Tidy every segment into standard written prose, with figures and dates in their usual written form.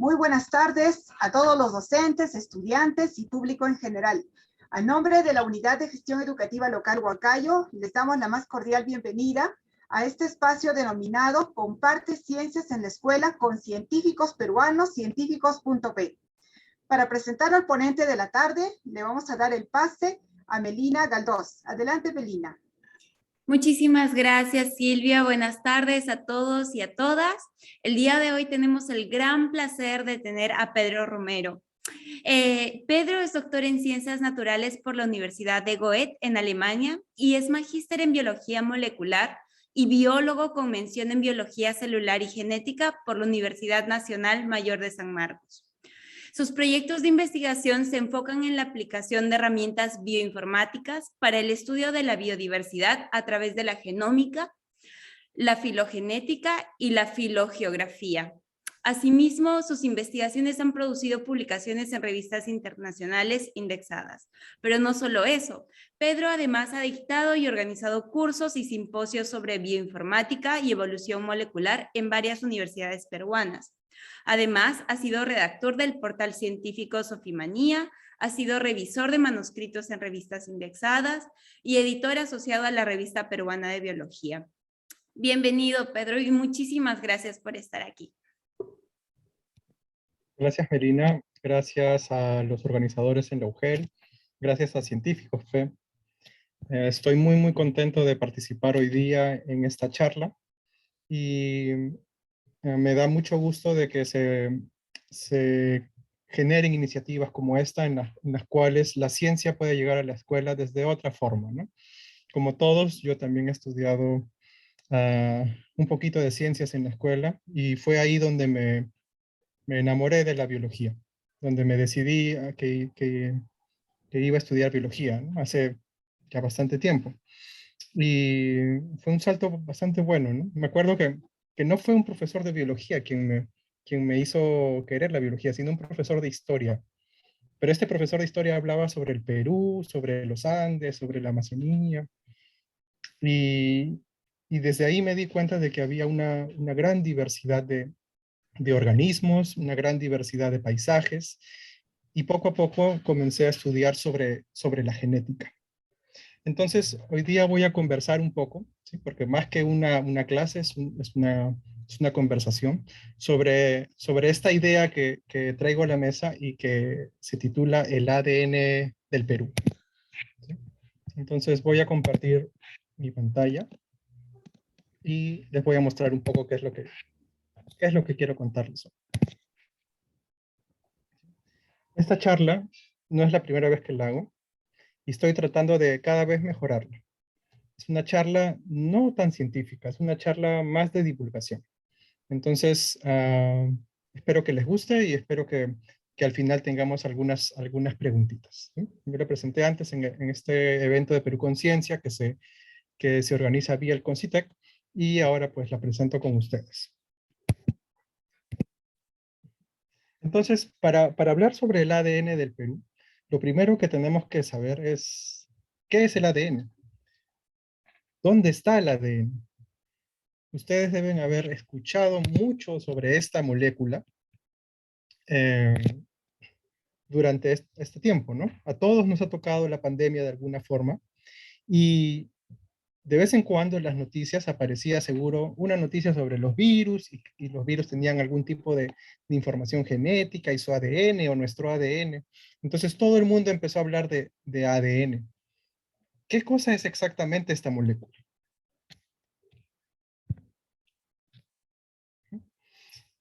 Muy buenas tardes a todos los docentes, estudiantes y público en general. A nombre de la Unidad de Gestión Educativa Local Huancayo, les damos la más cordial bienvenida a este espacio denominado Comparte Ciencias en la Escuela con Científicos Peruanos, científicos.p. Para presentar al ponente de la tarde, le vamos a dar el pase a Melina Galdós. Adelante, Melina. Muchísimas gracias, Silvia. Buenas tardes a todos y a todas. El día de hoy tenemos el gran placer de tener a Pedro Romero. Pedro es doctor en Ciencias Naturales por la Universidad de Goethe en Alemania y es magíster en Biología Molecular y biólogo con mención en Biología Celular y Genética por la Universidad Nacional Mayor de San Marcos. Sus proyectos de investigación se enfocan en la aplicación de herramientas bioinformáticas para el estudio de la biodiversidad a través de la genómica, la filogenética y la filogeografía. Asimismo, sus investigaciones han producido publicaciones en revistas internacionales indexadas. Pero no solo eso, Pedro además ha dictado y organizado cursos y simposios sobre bioinformática y evolución molecular en varias universidades peruanas. Además, ha sido redactor del portal científico Sofimanía, ha sido revisor de manuscritos en revistas indexadas y editor asociado a la Revista Peruana de Biología. Bienvenido, Pedro, y muchísimas gracias por estar aquí. Gracias, Melina. Gracias a los organizadores en la UGEL. Gracias a Científicos Fe. Estoy muy contento de participar hoy día en esta charla y me da mucho gusto de que se generen iniciativas como esta en las cuales la ciencia puede llegar a la escuela desde otra forma, ¿no? Como todos, yo también he estudiado un poquito de ciencias en la escuela y fue ahí donde me enamoré de la biología, donde me decidí que iba a estudiar biología, ¿no? Hace ya bastante tiempo. Y fue un salto bastante bueno, ¿no? Me acuerdo que no fue un profesor de biología quien me hizo querer la biología, sino un profesor de historia. Pero este profesor de historia hablaba sobre el Perú, sobre los Andes, sobre la Amazonía. Y desde ahí me di cuenta de que había una gran diversidad de organismos, una gran diversidad de paisajes, y poco a poco comencé a estudiar sobre la genética. Entonces, hoy día voy a conversar un poco, ¿sí? Porque más que una clase es una conversación sobre esta idea que traigo a la mesa y que se titula el ADN del Perú. ¿Sí? Entonces voy a compartir mi pantalla y les voy a mostrar un poco qué es lo que quiero contarles hoy. Esta charla no es la primera vez que la hago y estoy tratando de cada vez mejorarla. Es una charla no tan científica, es una charla más de divulgación. Entonces, espero que les guste y espero que al final tengamos algunas preguntitas, ¿sí? Yo lo presenté antes en este evento de Perú Conciencia que se organiza vía el Concitec y ahora pues la presento con ustedes. Entonces, para hablar sobre el ADN del Perú, lo primero que tenemos que saber es, ¿qué es el ADN? ¿Dónde está el ADN? Ustedes deben haber escuchado mucho sobre esta molécula durante este tiempo, ¿no? A todos nos ha tocado la pandemia de alguna forma y de vez en cuando en las noticias aparecía seguro una noticia sobre los virus y los virus tenían algún tipo de información genética y su ADN o nuestro ADN. Entonces todo el mundo empezó a hablar de ADN. ¿Qué cosa es exactamente esta molécula?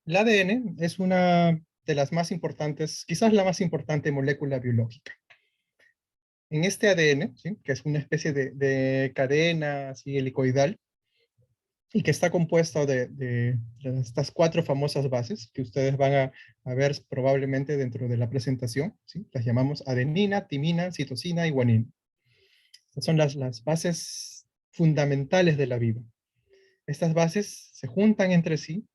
El ADN es una de las más importantes, quizás la más importante molécula biológica. En este ADN, ¿sí? Que es una especie de cadena así, helicoidal, y que está compuesto de estas 4 famosas bases que ustedes van a ver probablemente dentro de la presentación, ¿sí? Las llamamos adenina, timina, citosina y guanina. Estas son las bases fundamentales de la vida. Estas bases se juntan entre sí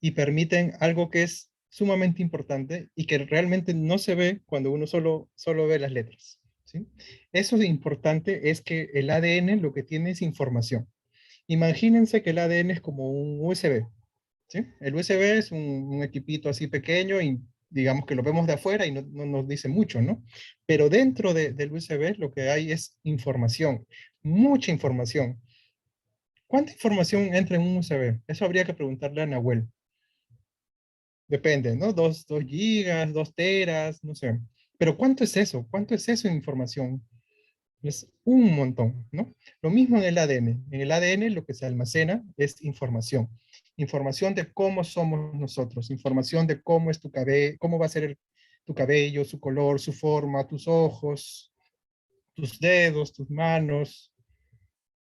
y permiten algo que es sumamente importante y que realmente no se ve cuando uno solo ve las letras, ¿sí? Eso de importante es que el ADN lo que tiene es información. Imagínense que el ADN es como un USB, ¿sí? El USB es un equipito así pequeño y digamos que lo vemos de afuera y no nos dice mucho, ¿no? Pero dentro del USB lo que hay es información, mucha información. ¿Cuánta información entra en un USB? Eso habría que preguntarle a Nahuel. Depende, ¿no? 2 gigas, 2 teras, no sé. Pero ¿cuánto es eso? ¿Cuánto es eso en información? Es un montón, ¿no? Lo mismo en el ADN. En el ADN lo que se almacena es información. Información de cómo somos nosotros, información de cómo es tu cabello, cómo va a ser tu cabello, su color, su forma, tus ojos, tus dedos, tus manos,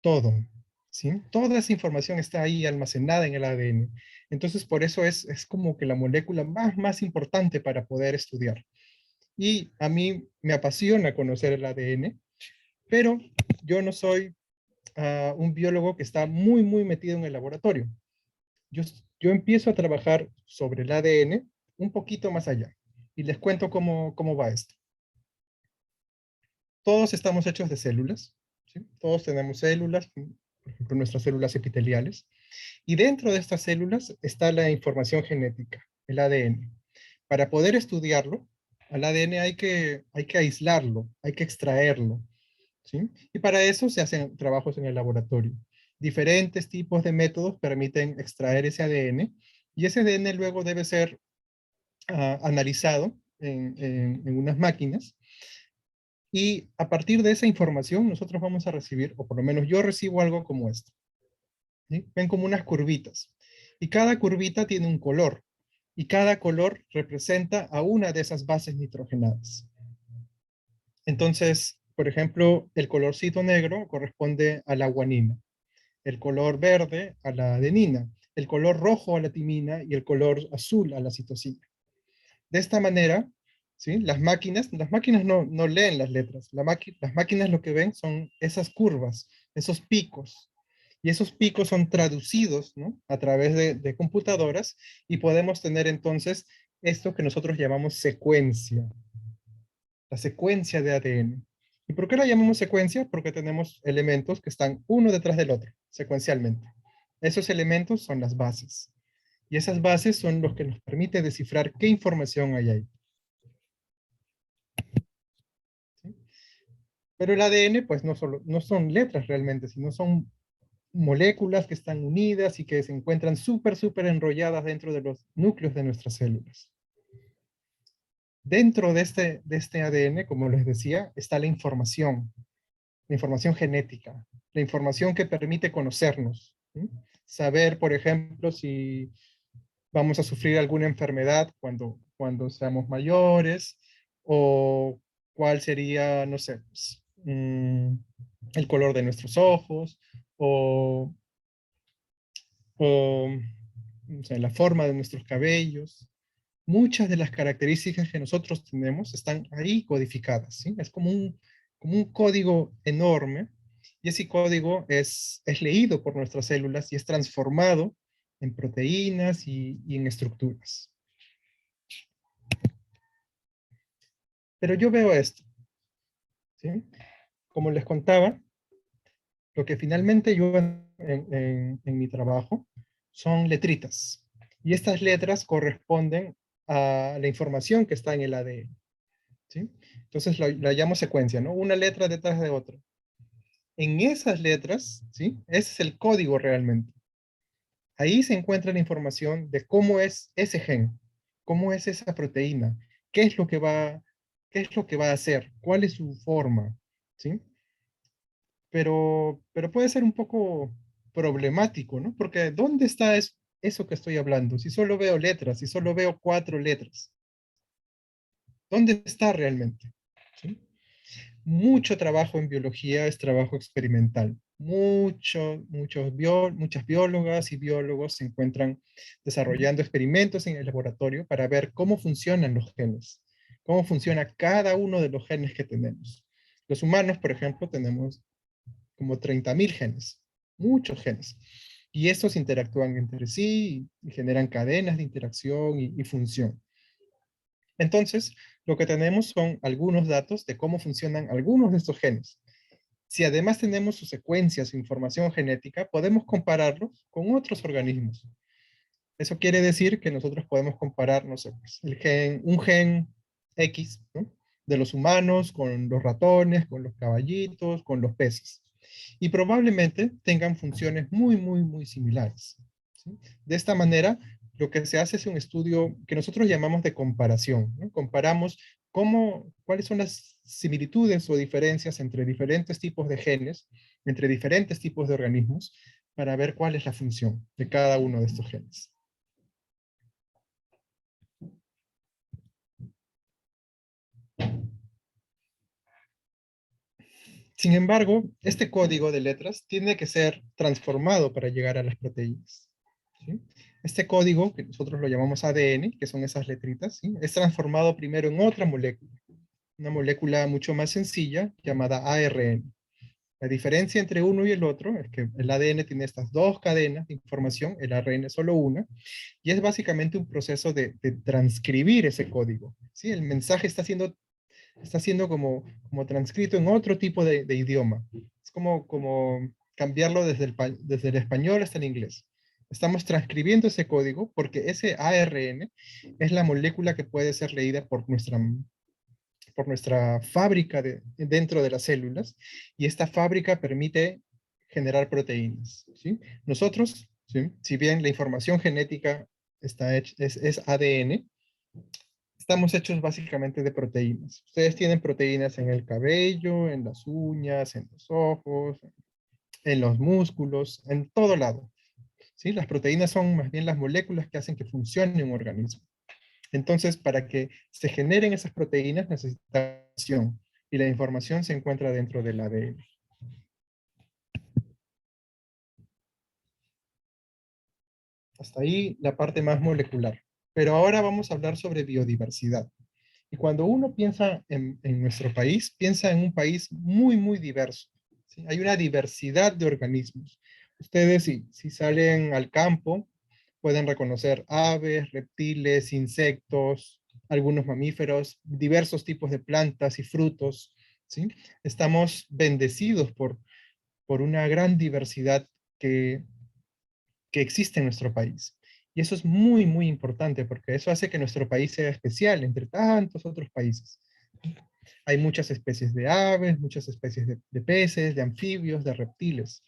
todo, ¿sí? Toda esa información está ahí almacenada en el ADN. Entonces, por eso es como que la molécula más importante para poder estudiar. Y a mí me apasiona conocer el ADN, pero yo no soy un biólogo que está muy metido en el laboratorio. Yo, yo empiezo a trabajar sobre el ADN un poquito más allá. Y les cuento cómo va esto. Todos estamos hechos de células, ¿sí? Todos tenemos células, por ejemplo, nuestras células epiteliales. Y dentro de estas células está la información genética, el ADN. Para poder estudiarlo, al ADN hay que aislarlo, hay que extraerlo, ¿sí? Y para eso se hacen trabajos en el laboratorio. Diferentes tipos de métodos permiten extraer ese ADN y ese ADN luego debe ser analizado en unas máquinas y a partir de esa información nosotros vamos a recibir, o por lo menos yo recibo algo como esto, ¿sí? Ven como unas curvitas y cada curvita tiene un color y cada color representa a una de esas bases nitrogenadas. Entonces, por ejemplo, el colorcito negro corresponde a la guanina, el color verde a la adenina, el color rojo a la timina y el color azul a la citosina. De esta manera, ¿sí? Las máquinas no leen las letras, las máquinas lo que ven son esas curvas, esos picos, y esos picos son traducidos, ¿no? A través de computadoras y podemos tener entonces esto que nosotros llamamos secuencia, la secuencia de ADN. ¿Y por qué la llamamos secuencia? Porque tenemos elementos que están uno detrás del otro, secuencialmente. Esos elementos son las bases. Y esas bases son los que nos permite descifrar qué información hay ahí. ¿Sí? Pero el ADN, pues no son letras realmente, sino son moléculas que están unidas y que se encuentran súper enrolladas dentro de los núcleos de nuestras células. Dentro de este ADN, como les decía, está la información genética, la información que permite conocernos, ¿sí? Saber, por ejemplo, si vamos a sufrir alguna enfermedad cuando seamos mayores, o cuál sería, no sé, pues, el color de nuestros ojos, o no sé, la forma de nuestros cabellos. Muchas de las características que nosotros tenemos están ahí codificadas, ¿sí? Es como un código enorme, y ese código es leído por nuestras células y es transformado en proteínas y en estructuras. Pero yo veo esto, ¿sí? Como les contaba, lo que finalmente yo en mi trabajo son letritas. Y estas letras corresponden a la información que está en el ADN, ¿sí? Entonces la llamo secuencia, ¿no? Una letra detrás de otra. En esas letras, ¿sí? Ese es el código realmente. Ahí se encuentra la información de cómo es ese gen, cómo es esa proteína, qué es lo que va a hacer, cuál es su forma, ¿sí? Pero puede ser un poco problemático, ¿no? Porque ¿dónde está eso que estoy hablando? Si solo veo letras, si solo veo 4 letras, ¿dónde está realmente? ¿Sí? Mucho trabajo en biología es trabajo experimental. Muchas biólogas y biólogos se encuentran desarrollando experimentos en el laboratorio para ver cómo funcionan los genes, cómo funciona cada uno de los genes que tenemos. Los humanos, por ejemplo, tenemos como 30.000 genes, muchos genes. Y estos interactúan entre sí y generan cadenas de interacción y función. Entonces, lo que tenemos son algunos datos de cómo funcionan algunos de estos genes. Si además tenemos su secuencia, su información genética, podemos compararlos con otros organismos. Eso quiere decir que nosotros podemos comparar, no sé, pues, un gen X, ¿no?, de los humanos con los ratones, con los caballitos, con los peces. Y probablemente tengan funciones muy, muy, muy similares, ¿sí? De esta manera, lo que se hace es un estudio que nosotros llamamos de comparación, ¿no? Comparamos cuáles son las similitudes o diferencias entre diferentes tipos de genes, entre diferentes tipos de organismos, para ver cuál es la función de cada uno de estos genes. Sin embargo, este código de letras tiene que ser transformado para llegar a las proteínas, ¿sí? Este código, que nosotros lo llamamos ADN, que son esas letritas, ¿sí?, es transformado primero en otra molécula, una molécula mucho más sencilla llamada ARN. La diferencia entre uno y el otro es que el ADN tiene estas dos cadenas de información, el ARN es solo una, y es básicamente un proceso de transcribir ese código, ¿sí? El mensaje está siendo como transcrito en otro tipo de idioma. Es como cambiarlo desde el español hasta el inglés. Estamos transcribiendo ese código porque ese ARN es la molécula que puede ser leída por nuestra fábrica dentro de las células, y esta fábrica permite generar proteínas, ¿sí? Nosotros, ¿sí?, si bien la información genética es ADN, estamos hechos básicamente de proteínas. Ustedes tienen proteínas en el cabello, en las uñas, en los ojos, en los músculos, en todo lado, ¿sí? Las proteínas son más bien las moléculas que hacen que funcione un organismo. Entonces, para que se generen esas proteínas necesita información, y la información se encuentra dentro del ADN. Hasta ahí la parte más molecular. Pero ahora vamos a hablar sobre biodiversidad. Y cuando uno piensa en nuestro país, piensa en un país muy, muy diverso, ¿sí? Hay una diversidad de organismos. Ustedes, si salen al campo, pueden reconocer aves, reptiles, insectos, algunos mamíferos, diversos tipos de plantas y frutos, ¿sí? Estamos bendecidos por una gran diversidad que existe en nuestro país. Y eso es muy, muy importante porque eso hace que nuestro país sea especial entre tantos otros países. Hay muchas especies de aves, muchas especies de peces, de anfibios, de reptiles.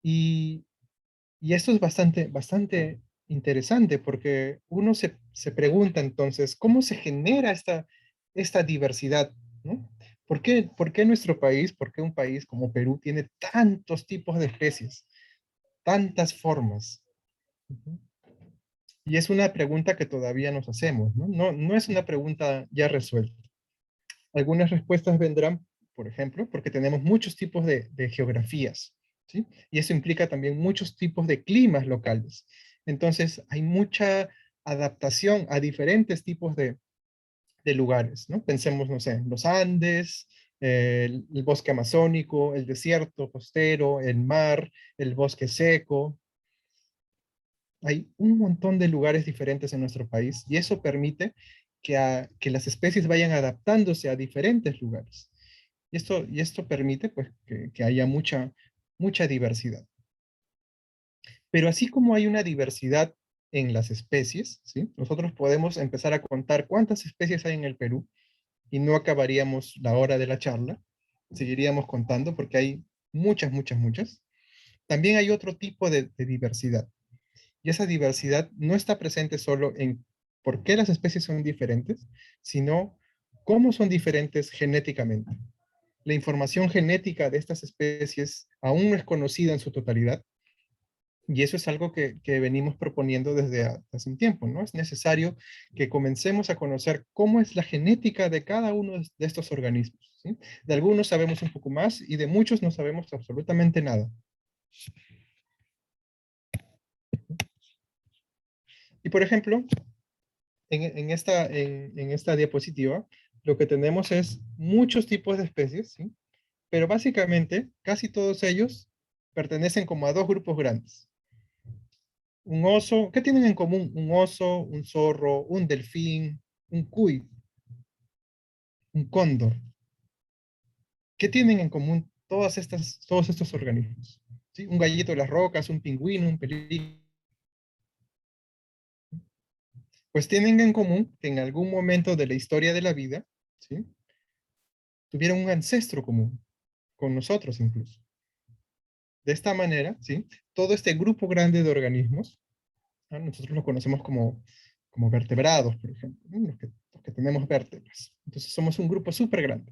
Y, y esto es bastante, bastante interesante porque uno se pregunta entonces, ¿cómo se genera esta diversidad, ¿no? Por qué nuestro país, por qué un país como Perú tiene tantos tipos de especies, tantas formas? Ujú. Y es una pregunta que todavía nos hacemos, ¿no? No es una pregunta ya resuelta. Algunas respuestas vendrán, por ejemplo, porque tenemos muchos tipos de geografías, ¿sí? Y eso implica también muchos tipos de climas locales. Entonces, hay mucha adaptación a diferentes tipos de lugares, ¿no? Pensemos, no sé, en los Andes, el bosque amazónico, el desierto costero, el mar, el bosque seco. Hay un montón de lugares diferentes en nuestro país y eso permite que las especies vayan adaptándose a diferentes lugares. Y esto permite pues, que haya mucha diversidad. Pero así como hay una diversidad en las especies, ¿sí?, nosotros podemos empezar a contar cuántas especies hay en el Perú y no acabaríamos la hora de la charla. Seguiríamos contando porque hay muchas, muchas, muchas. También hay otro tipo de diversidad. Y esa diversidad no está presente solo en por qué las especies son diferentes, sino cómo son diferentes genéticamente. La información genética de estas especies aún no es conocida en su totalidad, y eso es algo que venimos proponiendo desde hace un tiempo, ¿no? Es necesario que comencemos a conocer cómo es la genética de cada uno de estos organismos, ¿sí? De algunos sabemos un poco más y de muchos no sabemos absolutamente nada. Y por ejemplo, en esta diapositiva, lo que tenemos es muchos tipos de especies, ¿sí? Pero básicamente casi todos ellos pertenecen como a dos grupos grandes. Un oso, ¿qué tienen en común? Un oso, un zorro, un delfín, un cuy, un cóndor. ¿Qué tienen en común todos estos organismos? ¿Sí? Un gallito de las rocas, un pingüino, un pelícano. pues tienen en común que en algún momento de la historia de la vida, ¿sí?, tuvieron un ancestro común, con nosotros incluso. De esta manera, ¿sí?, todo este grupo grande de organismos, ¿no?, nosotros lo conocemos como vertebrados, por ejemplo, ¿no?, los que tenemos vértebras. Entonces somos un grupo súper grande.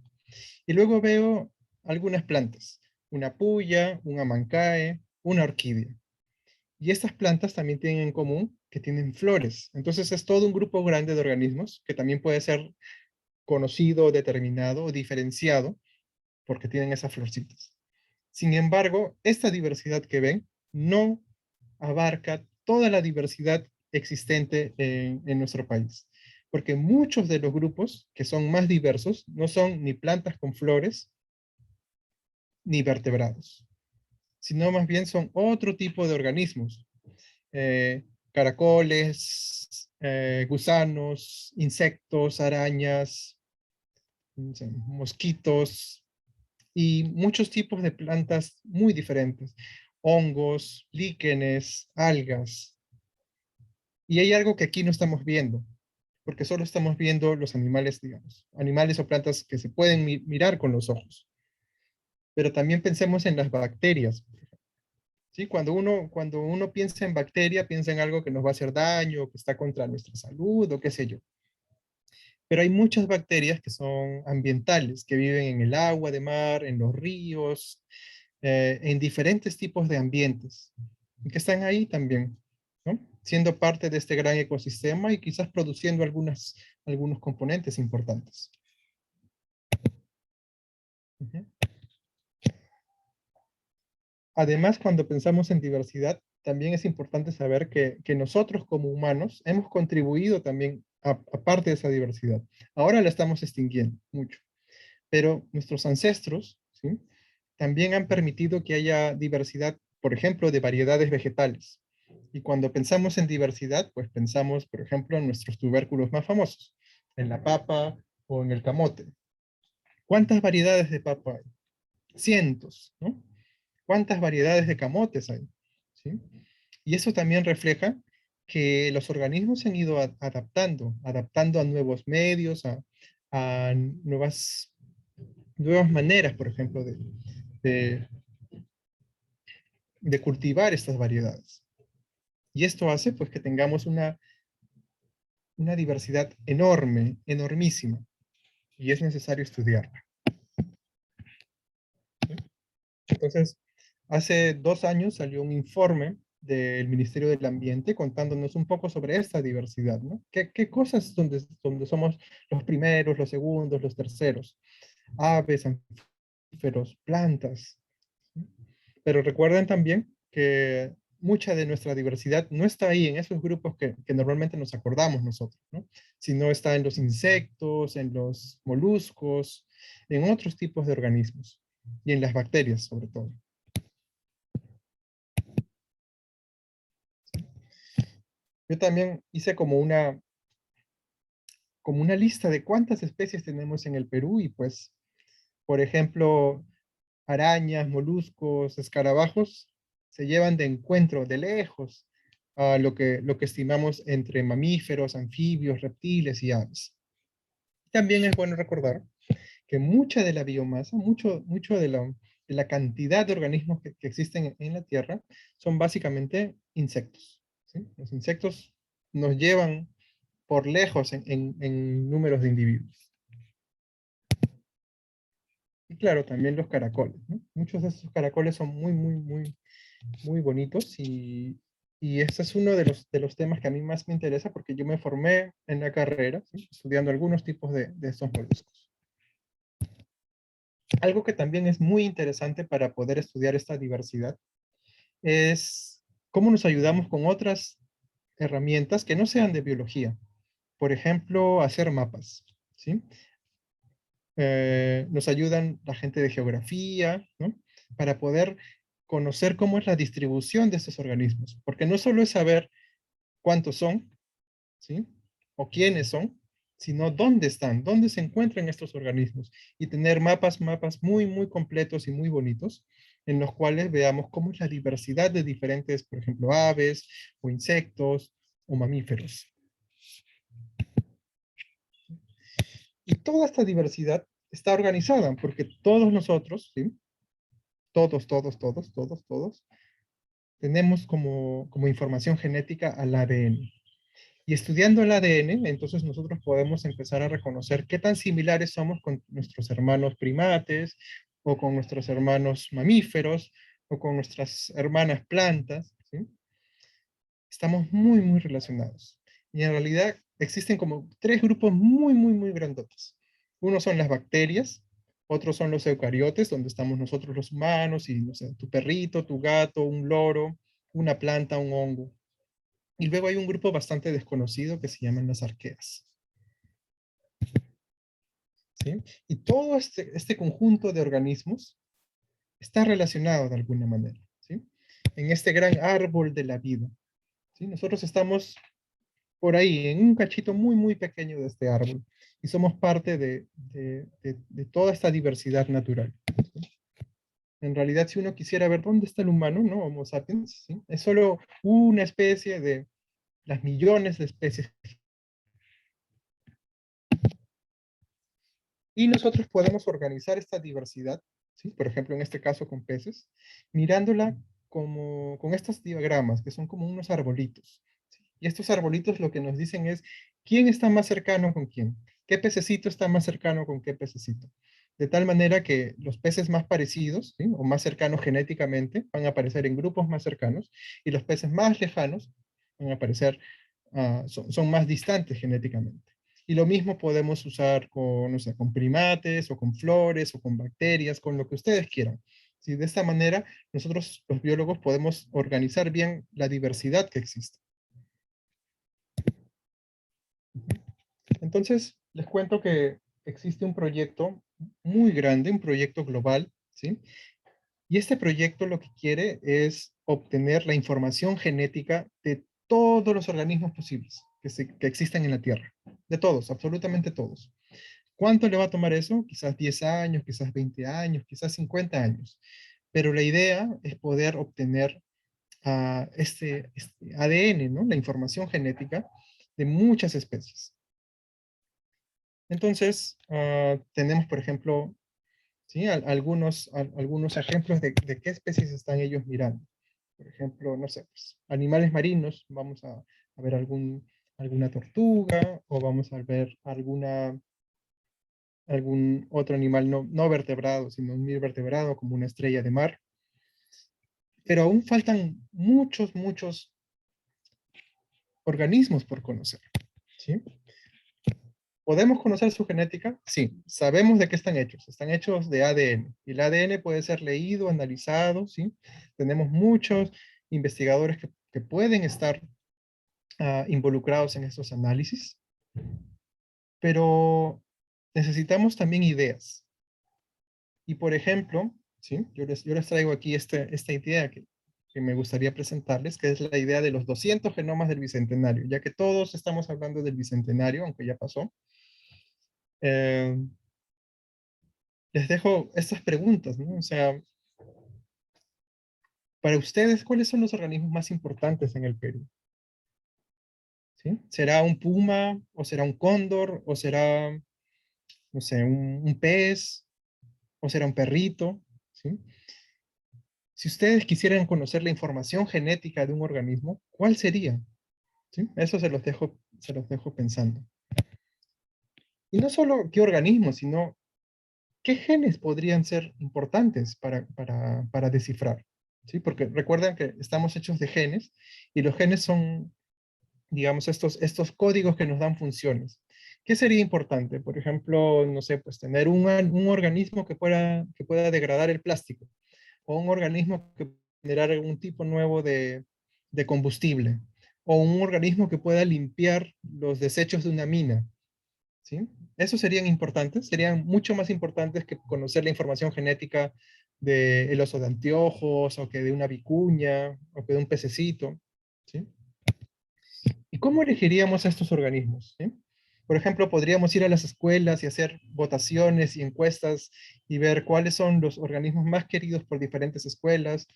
Y luego veo algunas plantas, una puya, un amancae, una orquídea. Y estas plantas también tienen en común que tienen flores. Entonces es todo un grupo grande de organismos que también puede ser conocido, determinado o diferenciado porque tienen esas florcitas. Sin embargo, esta diversidad que ven no abarca toda la diversidad existente en nuestro país. Porque muchos de los grupos que son más diversos no son ni plantas con flores ni vertebrados, sino más bien son otro tipo de organismos. Caracoles, gusanos, insectos, arañas, no sé, mosquitos y muchos tipos de plantas muy diferentes. Hongos, líquenes, algas. Y hay algo que aquí no estamos viendo, porque solo estamos viendo los animales, digamos, animales o plantas que se pueden mirar con los ojos. Pero también pensemos en las bacterias. ¿Sí? Cuando uno piensa en bacteria, piensa en algo que nos va a hacer daño, que está contra nuestra salud o qué sé yo. Pero hay muchas bacterias que son ambientales, que viven en el agua de mar, en los ríos, en diferentes tipos de ambientes, y que están ahí también, ¿no?, siendo parte de este gran ecosistema y quizás produciendo algunos componentes importantes. Ujú. Además, cuando pensamos en diversidad, también es importante saber que nosotros como humanos hemos contribuido también a parte de esa diversidad. Ahora la estamos extinguiendo mucho, pero nuestros ancestros, ¿sí?, también han permitido que haya diversidad, por ejemplo, de variedades vegetales. Y cuando pensamos en diversidad, pues pensamos, por ejemplo, en nuestros tubérculos más famosos, en la papa o en el camote. ¿Cuántas variedades de papa hay? Cientos, ¿no? ¿Cuántas variedades de camotes hay? ¿Sí? Y eso también refleja que los organismos se han ido adaptando a nuevos medios, a nuevas maneras, por ejemplo, de, de cultivar estas variedades. Y esto hace pues que tengamos una diversidad enorme, enormísima, y es necesario estudiarla. ¿Sí? Entonces, hace 2 años salió un informe del Ministerio del Ambiente contándonos un poco sobre esta diversidad, ¿no? ¿Qué cosas donde somos los primeros, los segundos, los terceros? Aves, anfíferos, plantas. ¿Sí? Pero recuerden también que mucha de nuestra diversidad no está ahí en esos grupos que normalmente nos acordamos nosotros, ¿no?, sino está en los insectos, en los moluscos, en otros tipos de organismos y en las bacterias sobre todo. Yo también hice como una lista de cuántas especies tenemos en el Perú y pues, por ejemplo, arañas, moluscos, escarabajos, se llevan de encuentro de lejos a lo que estimamos entre mamíferos, anfibios, reptiles y aves. También es bueno recordar que mucha de la biomasa, mucho de la cantidad de organismos que existen en la Tierra son básicamente insectos, ¿sí? Los insectos nos llevan por lejos en números de individuos. Y claro, también los caracoles, ¿no? Muchos de estos caracoles son muy bonitos y este es uno de los temas que a mí más me interesa porque yo me formé en la carrera, ¿sí?, estudiando algunos tipos de estos moluscos. Algo que también es muy interesante para poder estudiar esta diversidad es cómo nos ayudamos con otras herramientas que no sean de biología. Por ejemplo, hacer mapas, ¿sí? Nos ayudan la gente de geografía, ¿no?, para poder conocer cómo es la distribución de estos organismos. Porque no solo es saber cuántos son, ¿sí?, o quiénes son, sino dónde están, dónde se encuentran estos organismos, y tener mapas muy completos y muy bonitos, en los cuales veamos cómo es la diversidad de diferentes, por ejemplo, aves, o insectos, o mamíferos. Y toda esta diversidad está organizada, porque todos nosotros, ¿sí? Todos, tenemos como información genética al ADN. Y estudiando el ADN, entonces nosotros podemos empezar a reconocer qué tan similares somos con nuestros hermanos primates, o con nuestros hermanos mamíferos, o con nuestras hermanas plantas, ¿sí? Estamos muy relacionados. Y en realidad existen como tres grupos muy grandotes. Uno son las bacterias, otros son los eucariotes, donde estamos nosotros los humanos, y no sé, tu perrito, tu gato, un loro, una planta, un hongo. Y luego hay un grupo bastante desconocido que se llaman las arqueas, ¿sí? Y todo este conjunto de organismos está relacionado de alguna manera, ¿sí? En este gran árbol de la vida, ¿sí? Nosotros estamos por ahí, en un cachito muy pequeño de este árbol, y somos parte de toda esta diversidad natural, ¿sí? En realidad, si uno quisiera ver dónde está el humano, ¿no? Homo sapiens, ¿sí? Es solo una especie de las millones de especies. Y nosotros podemos organizar esta diversidad, ¿sí? Por ejemplo, en este caso con peces, mirándola como con estos diagramas, que son como unos arbolitos, ¿sí? Y estos arbolitos lo que nos dicen es quién está más cercano con quién, qué pececito está más cercano con qué pececito. De tal manera que los peces más parecidos, ¿sí? O más cercanos genéticamente, van a aparecer en grupos más cercanos, y los peces más lejanos van a aparecer, son más distantes genéticamente. Y lo mismo podemos usar con, no sé, con primates, o con flores, o con bacterias, con lo que ustedes quieran. ¿Sí? De esta manera, nosotros los biólogos podemos organizar bien la diversidad que existe. Entonces, les cuento que existe un proyecto muy grande, un proyecto global, ¿sí? Y este proyecto lo que quiere es obtener la información genética de todos los organismos posibles que existen en la Tierra. De todos, absolutamente todos. ¿Cuánto le va a tomar eso? Quizás 10 años, quizás 20 años, quizás 50 años. Pero la idea es poder obtener este ADN, ¿no? La información genética de muchas especies. Entonces, tenemos, por ejemplo, ¿sí? Algunos ejemplos de qué especies están ellos mirando. Por ejemplo, no sé, pues, animales marinos, vamos a ver alguna tortuga, o vamos a ver algún otro animal no vertebrado, sino un vertebrado, como una estrella de mar. Pero aún faltan muchos organismos por conocer, ¿sí? ¿Podemos conocer su genética? Sí, sabemos de qué están hechos de ADN, y el ADN puede ser leído, analizado, ¿sí? Tenemos muchos investigadores que pueden estar involucrados en estos análisis, pero necesitamos también ideas. Y por ejemplo, ¿sí? Yo les traigo aquí esta idea que me gustaría presentarles, que es la idea de los 200 genomas del Bicentenario, ya que todos estamos hablando del Bicentenario, aunque ya pasó. Eh, Les dejo estas preguntas, ¿no? O sea, para ustedes, ¿cuáles son los organismos más importantes en el Perú? ¿Sí? ¿Será un puma, o será un cóndor, o será, no sé, un pez, o será un perrito? ¿Sí? Si ustedes quisieran conocer la información genética de un organismo, ¿cuál sería? ¿Sí? Eso se los dejo pensando. Y no solo qué organismos, sino qué genes podrían ser importantes para descifrar. ¿Sí? Porque recuerden que estamos hechos de genes, y los genes son, digamos, estos códigos que nos dan funciones. ¿Qué sería importante? Por ejemplo, no sé, pues tener un organismo que pueda degradar el plástico, o un organismo que pueda generar algún tipo nuevo de combustible, o un organismo que pueda limpiar los desechos de una mina, ¿sí? Esos serían importantes, serían mucho más importantes que conocer la información genética del oso de anteojos, o que de una vicuña, o que de un pececito, ¿sí? ¿Y cómo elegiríamos a estos organismos? ¿Sí? Por ejemplo, podríamos ir a las escuelas y hacer votaciones y encuestas, y ver cuáles son los organismos más queridos por diferentes escuelas,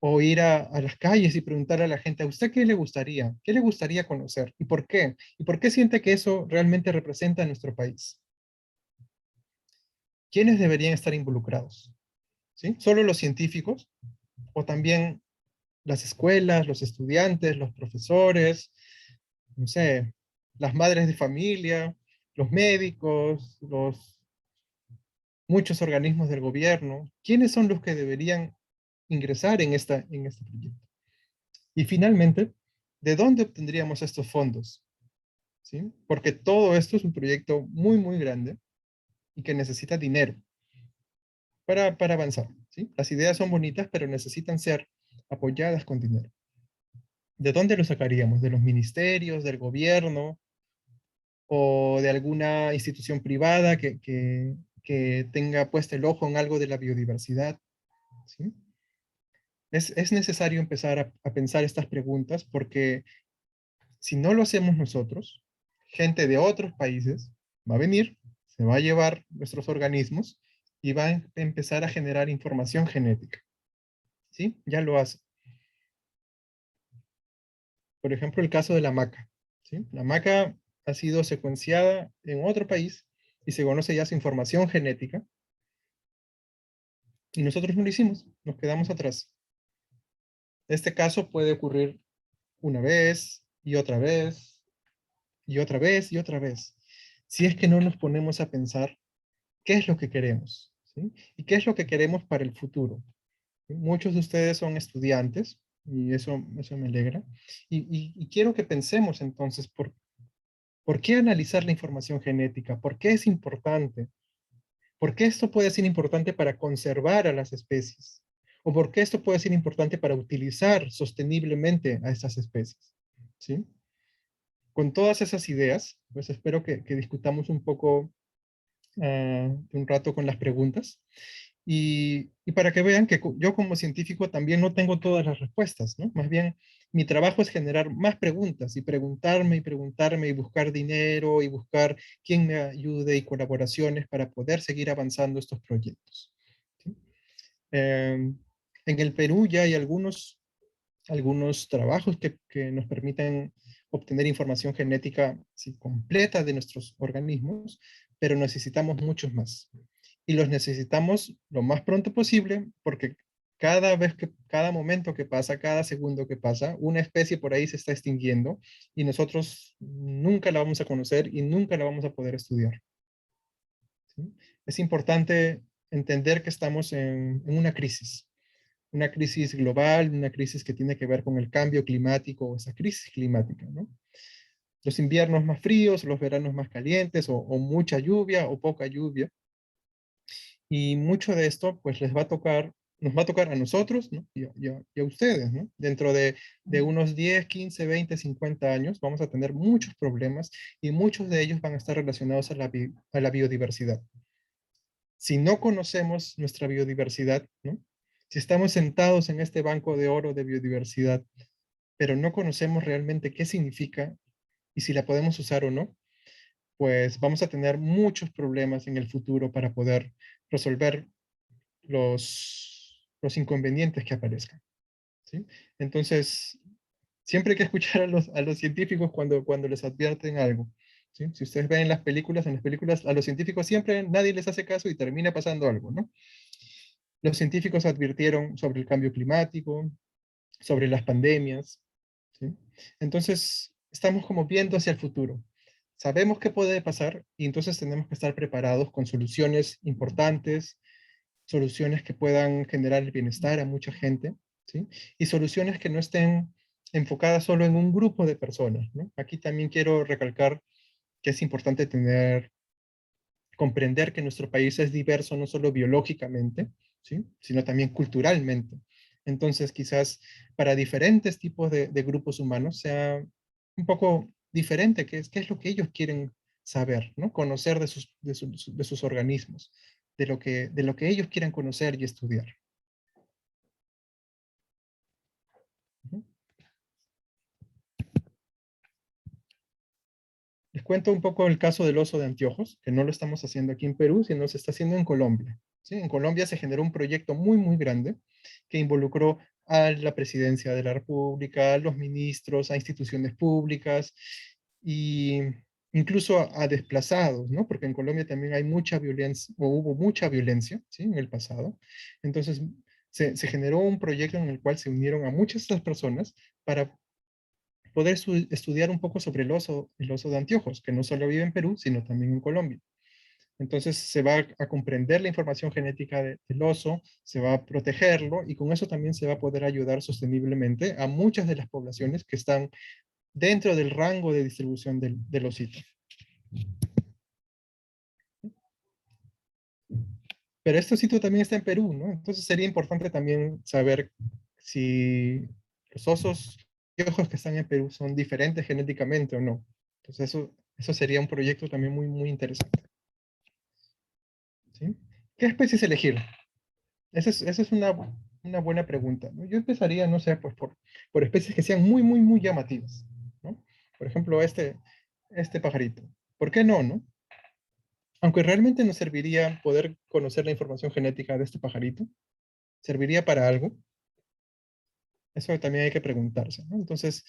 o ir a las calles y preguntar a la gente, ¿a usted qué le gustaría? ¿Qué le gustaría conocer? ¿Y por qué? ¿Y por qué siente que eso realmente representa a nuestro país? ¿Quiénes deberían estar involucrados? ¿Sí? ¿Solo los científicos? ¿O también las escuelas, los estudiantes, los profesores, no sé, las madres de familia, los médicos, muchos organismos del gobierno? ¿Quiénes son los que deberían ingresar en este proyecto? Y finalmente, ¿de dónde obtendríamos estos fondos? ¿Sí? Porque todo esto es un proyecto muy, muy grande y que necesita dinero para avanzar. ¿Sí? Las ideas son bonitas, pero necesitan ser apoyadas con dinero. ¿De dónde lo sacaríamos? ¿De los ministerios, del gobierno o de alguna institución privada que tenga puesto el ojo en algo de la biodiversidad? ¿Sí? Es necesario empezar a pensar estas preguntas porque si no lo hacemos nosotros, gente de otros países va a venir, se va a llevar nuestros organismos y va a empezar a generar información genética. ¿Sí? Ya lo hace. Por ejemplo, el caso de la maca. ¿Sí? La maca ha sido secuenciada en otro país y se conoce ya su información genética y nosotros no lo hicimos, nos quedamos atrás. Este caso puede ocurrir una vez y otra vez y otra vez y otra vez. Si es que no nos ponemos a pensar qué es lo que queremos, ¿sí? Y qué es lo que queremos para el futuro. ¿Sí? Muchos de ustedes son estudiantes y eso me alegra. Y quiero que pensemos entonces por qué analizar la información genética, por qué es importante, por qué esto puede ser importante para conservar a las especies, o por qué esto puede ser importante para utilizar sosteniblemente a estas especies. ¿Sí? Con todas esas ideas, pues espero que discutamos un poco un rato con las preguntas y para que vean que yo como científico también no tengo todas las respuestas, ¿no? Más bien, mi trabajo es generar más preguntas y preguntarme y preguntarme y buscar dinero y buscar quién me ayude y colaboraciones para poder seguir avanzando estos proyectos. ¿Sí? En el Perú ya hay algunos trabajos que nos permiten obtener información genética sí, completa de nuestros organismos, pero necesitamos muchos más. Y los necesitamos lo más pronto posible porque cada momento que pasa, cada segundo que pasa, una especie por ahí se está extinguiendo y nosotros nunca la vamos a conocer y nunca la vamos a poder estudiar. ¿Sí? Es importante entender que estamos en una crisis global, una crisis que tiene que ver con el cambio climático, o esa crisis climática, ¿no? Los inviernos más fríos, los veranos más calientes, o mucha lluvia o poca lluvia. Y mucho de esto, pues nos va a tocar a nosotros, ¿no? y a ustedes, ¿no? Dentro de unos 10, 15, 20, 50 años vamos a tener muchos problemas y muchos de ellos van a estar relacionados a la biodiversidad. Si no conocemos nuestra biodiversidad, ¿no? Si estamos sentados en este banco de oro de biodiversidad, pero no conocemos realmente qué significa y si la podemos usar o no, pues vamos a tener muchos problemas en el futuro para poder resolver los inconvenientes que aparezcan. ¿Sí? Entonces, siempre hay que escuchar a los científicos cuando les advierten algo. ¿Sí? Si ustedes ven en las películas a los científicos siempre nadie les hace caso y termina pasando algo, ¿no? Los científicos advirtieron sobre el cambio climático, sobre las pandemias, ¿sí? Entonces, estamos como viendo hacia el futuro. Sabemos qué puede pasar y entonces tenemos que estar preparados con soluciones importantes, soluciones que puedan generar el bienestar a mucha gente, ¿sí? Y soluciones que no estén enfocadas solo en un grupo de personas, ¿no? Aquí también quiero recalcar que es importante comprender que nuestro país es diverso no solo biológicamente, ¿sí? Sino también culturalmente. Entonces, quizás para diferentes tipos de grupos humanos sea un poco diferente qué es lo que ellos quieren saber, ¿no? Conocer de sus organismos, de lo que ellos quieran conocer y estudiar. Ujú. Les cuento un poco el caso del oso de anteojos, que no lo estamos haciendo aquí en Perú, sino se está haciendo en Colombia. ¿Sí? En Colombia se generó un proyecto muy, muy grande que involucró a la presidencia de la República, a los ministros, a instituciones públicas y incluso a desplazados, ¿no? Porque en Colombia también hay mucha violencia, o hubo mucha violencia, ¿sí? En el pasado. Entonces, se generó un proyecto en el cual se unieron a muchas de estas personas para poder estudiar un poco sobre el oso de anteojos, que no solo vive en Perú, sino también en Colombia. Entonces se va a comprender la información genética del oso, se va a protegerlo y con eso también se va a poder ayudar sosteniblemente a muchas de las poblaciones que están dentro del rango de distribución del osito. Pero este osito también está en Perú, ¿no? Entonces sería importante también saber si los osos y ojos que están en Perú son diferentes genéticamente o no. Entonces eso sería un proyecto también muy, muy interesante. ¿Sí? ¿Qué especies elegir? Esa es una buena pregunta, ¿no? Yo empezaría, no sé, pues por especies que sean muy, muy, muy llamativas, ¿no? Por ejemplo, este pajarito. ¿Por qué no, no? Aunque realmente nos serviría poder conocer la información genética de este pajarito, ¿serviría para algo? Eso también hay que preguntarse, ¿no? Entonces,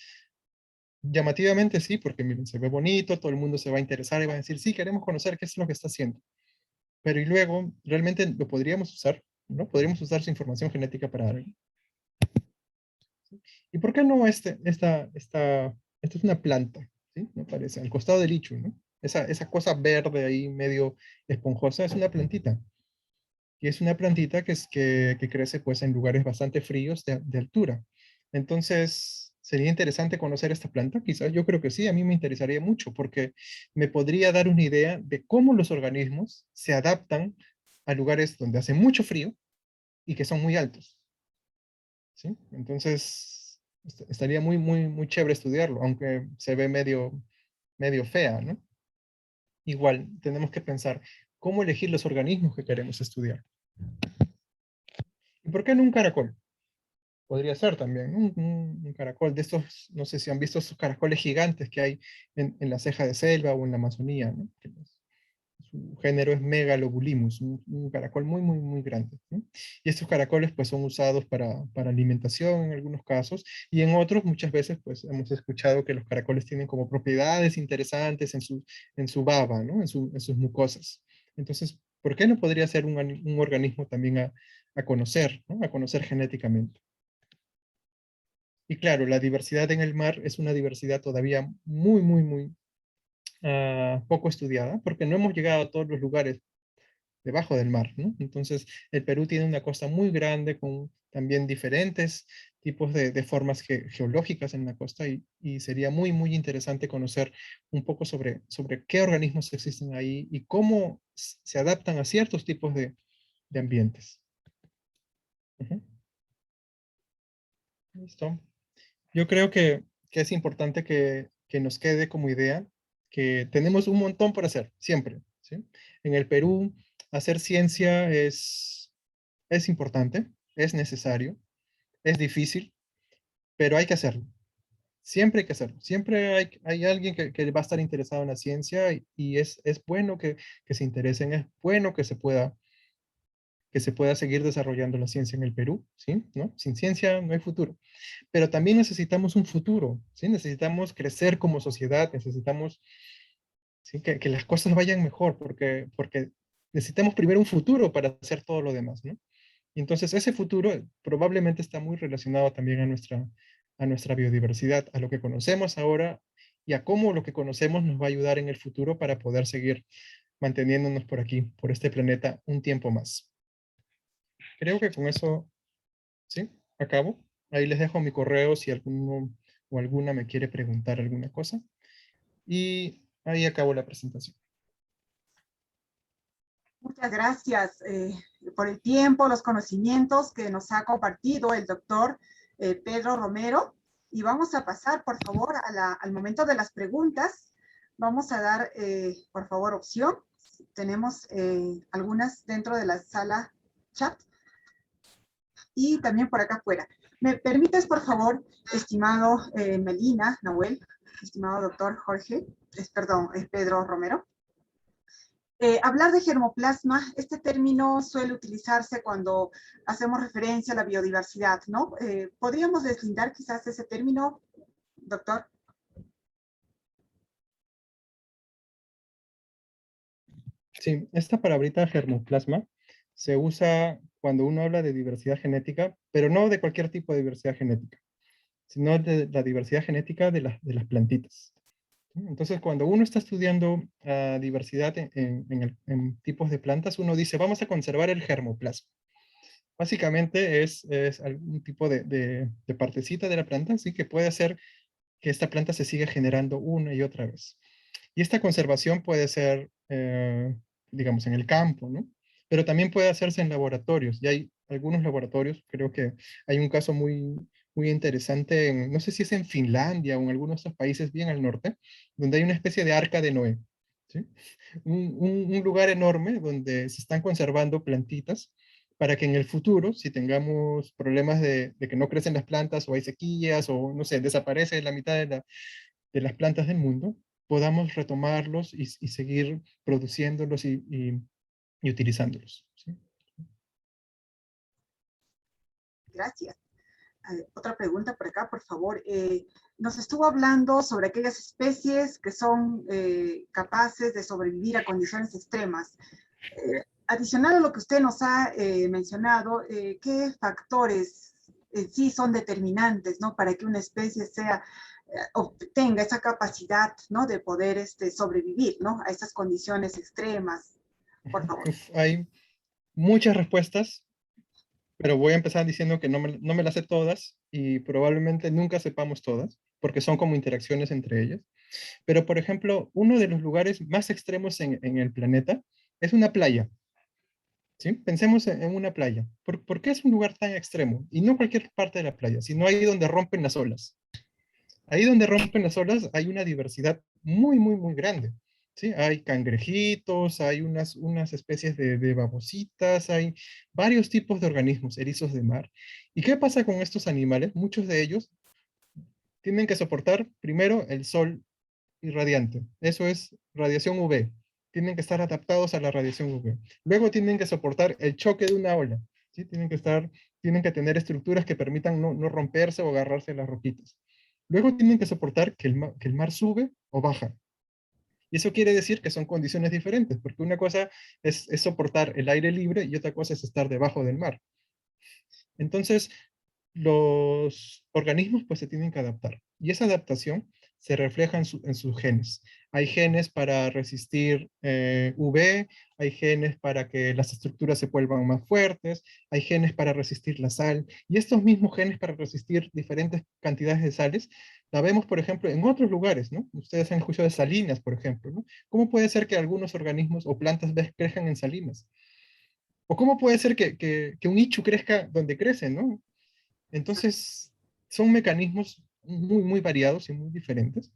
llamativamente sí, porque miren, se ve bonito, todo el mundo se va a interesar y va a decir, sí, queremos conocer qué es lo que está haciendo. Pero y luego, ¿realmente lo podríamos usar? ¿No? ¿Podríamos usar su información genética para algo? ¿Y por qué no esta es una planta? ¿Sí? Me parece, al costado del ichu, ¿no? Esa cosa verde ahí medio esponjosa es una plantita. Y es una plantita que crece pues en lugares bastante fríos de altura. Entonces, sería interesante conocer esta planta, quizás yo creo que sí, a mí me interesaría mucho porque me podría dar una idea de cómo los organismos se adaptan a lugares donde hace mucho frío y que son muy altos. ¿Sí? Entonces, estaría muy, muy, muy chévere estudiarlo, aunque se ve medio fea, ¿no? Igual, tenemos que pensar cómo elegir los organismos que queremos estudiar. ¿Y por qué no un caracol? Podría ser también, ¿no? Un caracol de estos, no sé si han visto esos caracoles gigantes que hay en la ceja de selva o en la Amazonía, ¿no? Su género es Megalobulimus, un caracol muy, muy, muy grande, ¿no? Y estos caracoles pues son usados para alimentación en algunos casos y en otros muchas veces pues hemos escuchado que los caracoles tienen como propiedades interesantes en su baba, ¿no? En sus mucosas. Entonces, ¿por qué no podría ser un organismo también a conocer, ¿no? A conocer genéticamente? Y claro, la diversidad en el mar es una diversidad todavía muy, muy, muy poco estudiada, porque no hemos llegado a todos los lugares debajo del mar, ¿no? Entonces, el Perú tiene una costa muy grande con también diferentes tipos de formas geológicas en la costa y sería muy, muy interesante conocer un poco sobre qué organismos existen ahí y cómo se adaptan a ciertos tipos de ambientes. Ujú. Listo. Yo creo que es importante que nos quede como idea que tenemos un montón por hacer, siempre, ¿sí? En el Perú, hacer ciencia es importante, es necesario, es difícil, pero hay que hacerlo. Siempre hay que hacerlo. Siempre hay alguien que va a estar interesado en la ciencia y es bueno que se interesen, es bueno que se pueda seguir desarrollando la ciencia en el Perú, ¿sí? ¿No? Sin ciencia no hay futuro. Pero también necesitamos un futuro, ¿sí? Necesitamos crecer como sociedad, necesitamos, ¿sí? Que las cosas vayan mejor, porque necesitamos primero un futuro para hacer todo lo demás, ¿no? Y entonces ese futuro probablemente está muy relacionado también a nuestra biodiversidad, a lo que conocemos ahora y a cómo lo que conocemos nos va a ayudar en el futuro para poder seguir manteniéndonos por aquí, por este planeta, un tiempo más. Creo que con eso, ¿sí? Acabo. Ahí les dejo mi correo si alguno o alguna me quiere preguntar alguna cosa. Y ahí acabo la presentación. Muchas gracias por el tiempo, los conocimientos que nos ha compartido el doctor Pedro Romero. Y vamos a pasar, por favor, al momento de las preguntas. Vamos a dar, por favor, opción. Tenemos algunas dentro de la sala chat y también por acá afuera. ¿Me permites, por favor, estimado Melina, Nahuel, estimado doctor Jorge, perdón, Pedro Romero? Hablar de germoplasma, este término suele utilizarse cuando hacemos referencia a la biodiversidad, ¿no? ¿Podríamos deslindar quizás ese término, doctor? Sí, esta palabrita germoplasma se usa cuando uno habla de diversidad genética, pero no de cualquier tipo de diversidad genética, sino de la diversidad genética de las plantitas. Entonces, cuando uno está estudiando diversidad en tipos de plantas, uno dice, vamos a conservar el germoplasma. Básicamente es algún tipo de partecita de la planta, así que puede hacer que esta planta se siga generando una y otra vez. Y esta conservación puede ser, digamos, en el campo, ¿no? Pero también puede hacerse en laboratorios. Y hay algunos laboratorios, creo que hay un caso muy interesante, no sé si es en Finlandia o en algunos de estos países bien al norte, donde hay una especie de arca de Noé, ¿sí? Un lugar enorme donde se están conservando plantitas para que en el futuro, si tengamos problemas de que no crecen las plantas o hay sequías o, no sé, desaparece la mitad de las plantas del mundo, podamos retomarlos y seguir produciéndolos y utilizándolos, ¿sí? Gracias. Otra pregunta por acá, por favor. Nos estuvo hablando sobre aquellas especies que son capaces de sobrevivir a condiciones extremas. Adicional a lo que usted nos ha mencionado, ¿qué factores sí son determinantes, ¿no? Para que una especie sea, obtenga esa capacidad, ¿no? De poder sobrevivir, ¿no? A esas condiciones extremas. Por favor. Hay muchas respuestas, pero voy a empezar diciendo que no me las sé todas y probablemente nunca sepamos todas, porque son como interacciones entre ellas. Pero, por ejemplo, uno de los lugares más extremos en el planeta es una playa. ¿Sí? Pensemos en una playa. ¿Por qué es un lugar tan extremo? Y no cualquier parte de la playa, sino ahí donde rompen las olas. Ahí donde rompen las olas hay una diversidad muy grande. ¿Sí? Hay cangrejitos, hay unas especies de babositas, hay varios tipos de organismos, erizos de mar. ¿Y qué pasa con estos animales? Muchos de ellos tienen que soportar primero el sol irradiante. Eso es radiación UV. Tienen que estar adaptados a la radiación UV. Luego tienen que soportar el choque de una ola. ¿Sí? Tienen que tener estructuras que permitan no romperse o agarrarse a las roquitas. Luego tienen que soportar que el mar sube o baja. Y eso quiere decir que son condiciones diferentes, porque una cosa es soportar el aire libre y otra cosa es estar debajo del mar. Entonces, los organismos pues se tienen que adaptar. Y esa adaptación se refleja en sus genes. Hay genes para resistir UV, hay genes para que las estructuras se vuelvan más fuertes, hay genes para resistir la sal, y estos mismos genes para resistir diferentes cantidades de sales, la vemos, por ejemplo, en otros lugares, ¿no? Ustedes han escuchado de salinas, por ejemplo, ¿no? ¿Cómo puede ser que algunos organismos o plantas crezcan en salinas? ¿O cómo puede ser que un ichu crezca donde crece, ¿no? Entonces, son mecanismos muy variados y muy diferentes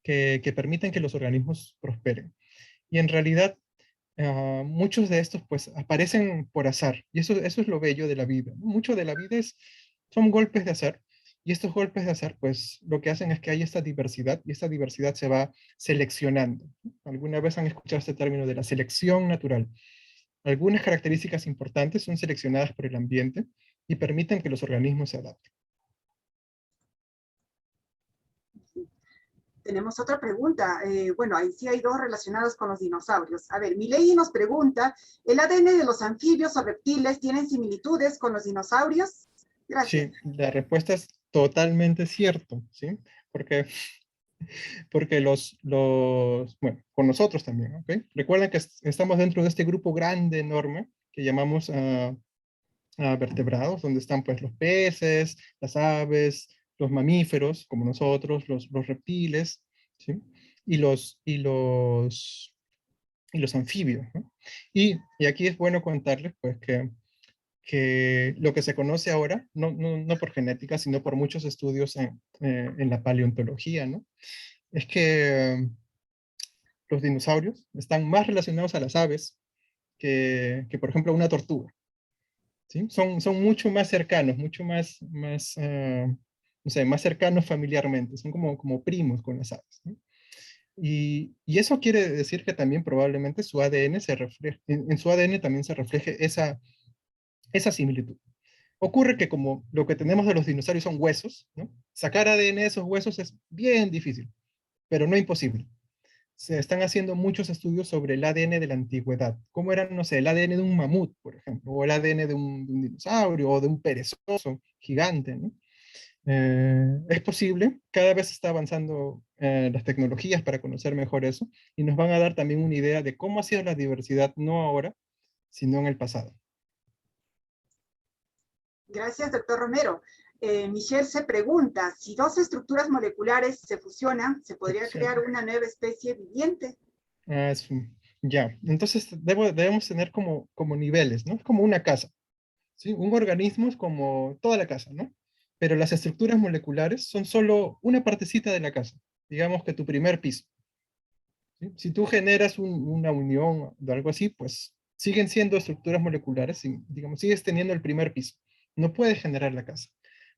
que permiten que los organismos prosperen. Y en realidad, muchos de estos pues aparecen por azar. Y eso es lo bello de la vida, ¿no? Mucho de la vida son golpes de azar. Y estos golpes de azar, pues lo que hacen es que hay esta diversidad y esta diversidad se va seleccionando. ¿Alguna vez han escuchado este término de la selección natural? Algunas características importantes son seleccionadas por el ambiente y permiten que los organismos se adapten. Tenemos otra pregunta. Bueno, ahí sí hay dos relacionadas con los dinosaurios. A ver, Milei nos pregunta, ¿el ADN de los anfibios o reptiles tienen similitudes con los dinosaurios? Gracias. Sí, la respuesta es totalmente cierto, ¿sí? Porque, porque bueno, con nosotros también, ¿ok? Recuerden que estamos dentro de este grupo grande, enorme, que llamamos a vertebrados, donde están pues los peces, las aves, los mamíferos, como nosotros, los reptiles, ¿sí? Y los anfibios, ¿no? Y aquí es bueno contarles pues que lo que se conoce ahora, no por genética, sino por muchos estudios en la paleontología, ¿no? Es que los dinosaurios están más relacionados a las aves por ejemplo, una tortuga. ¿Sí? Son mucho más cercanos, no sé, más cercanos familiarmente, son como primos con las aves, ¿no? Y eso quiere decir que también probablemente su ADN se refleje, en su ADN también se refleje esa similitud. Ocurre que como lo que tenemos de los dinosaurios son huesos, ¿no? Sacar ADN de esos huesos es bien difícil, pero no imposible. Se están haciendo muchos estudios sobre el ADN de la antigüedad. ¿Cómo era, no sé, el ADN de un mamut, por ejemplo, o el ADN de un dinosaurio, o de un perezoso gigante, ¿no? Es posible, cada vez está avanzando las tecnologías para conocer mejor eso, y nos van a dar también una idea de cómo ha sido la diversidad, no ahora, sino en el pasado. Gracias, doctor Romero. Michelle se pregunta, si dos estructuras moleculares se fusionan, ¿se podría crear una nueva especie viviente? Ya, entonces debemos tener como niveles, ¿no? Es como una casa, ¿sí? Un organismo es como toda la casa, ¿no? Pero las estructuras moleculares son solo una partecita de la casa, digamos que tu primer piso. ¿Sí? Si tú generas una unión de algo así, pues siguen siendo estructuras moleculares, digamos, sigues teniendo el primer piso. No puedes generar la casa.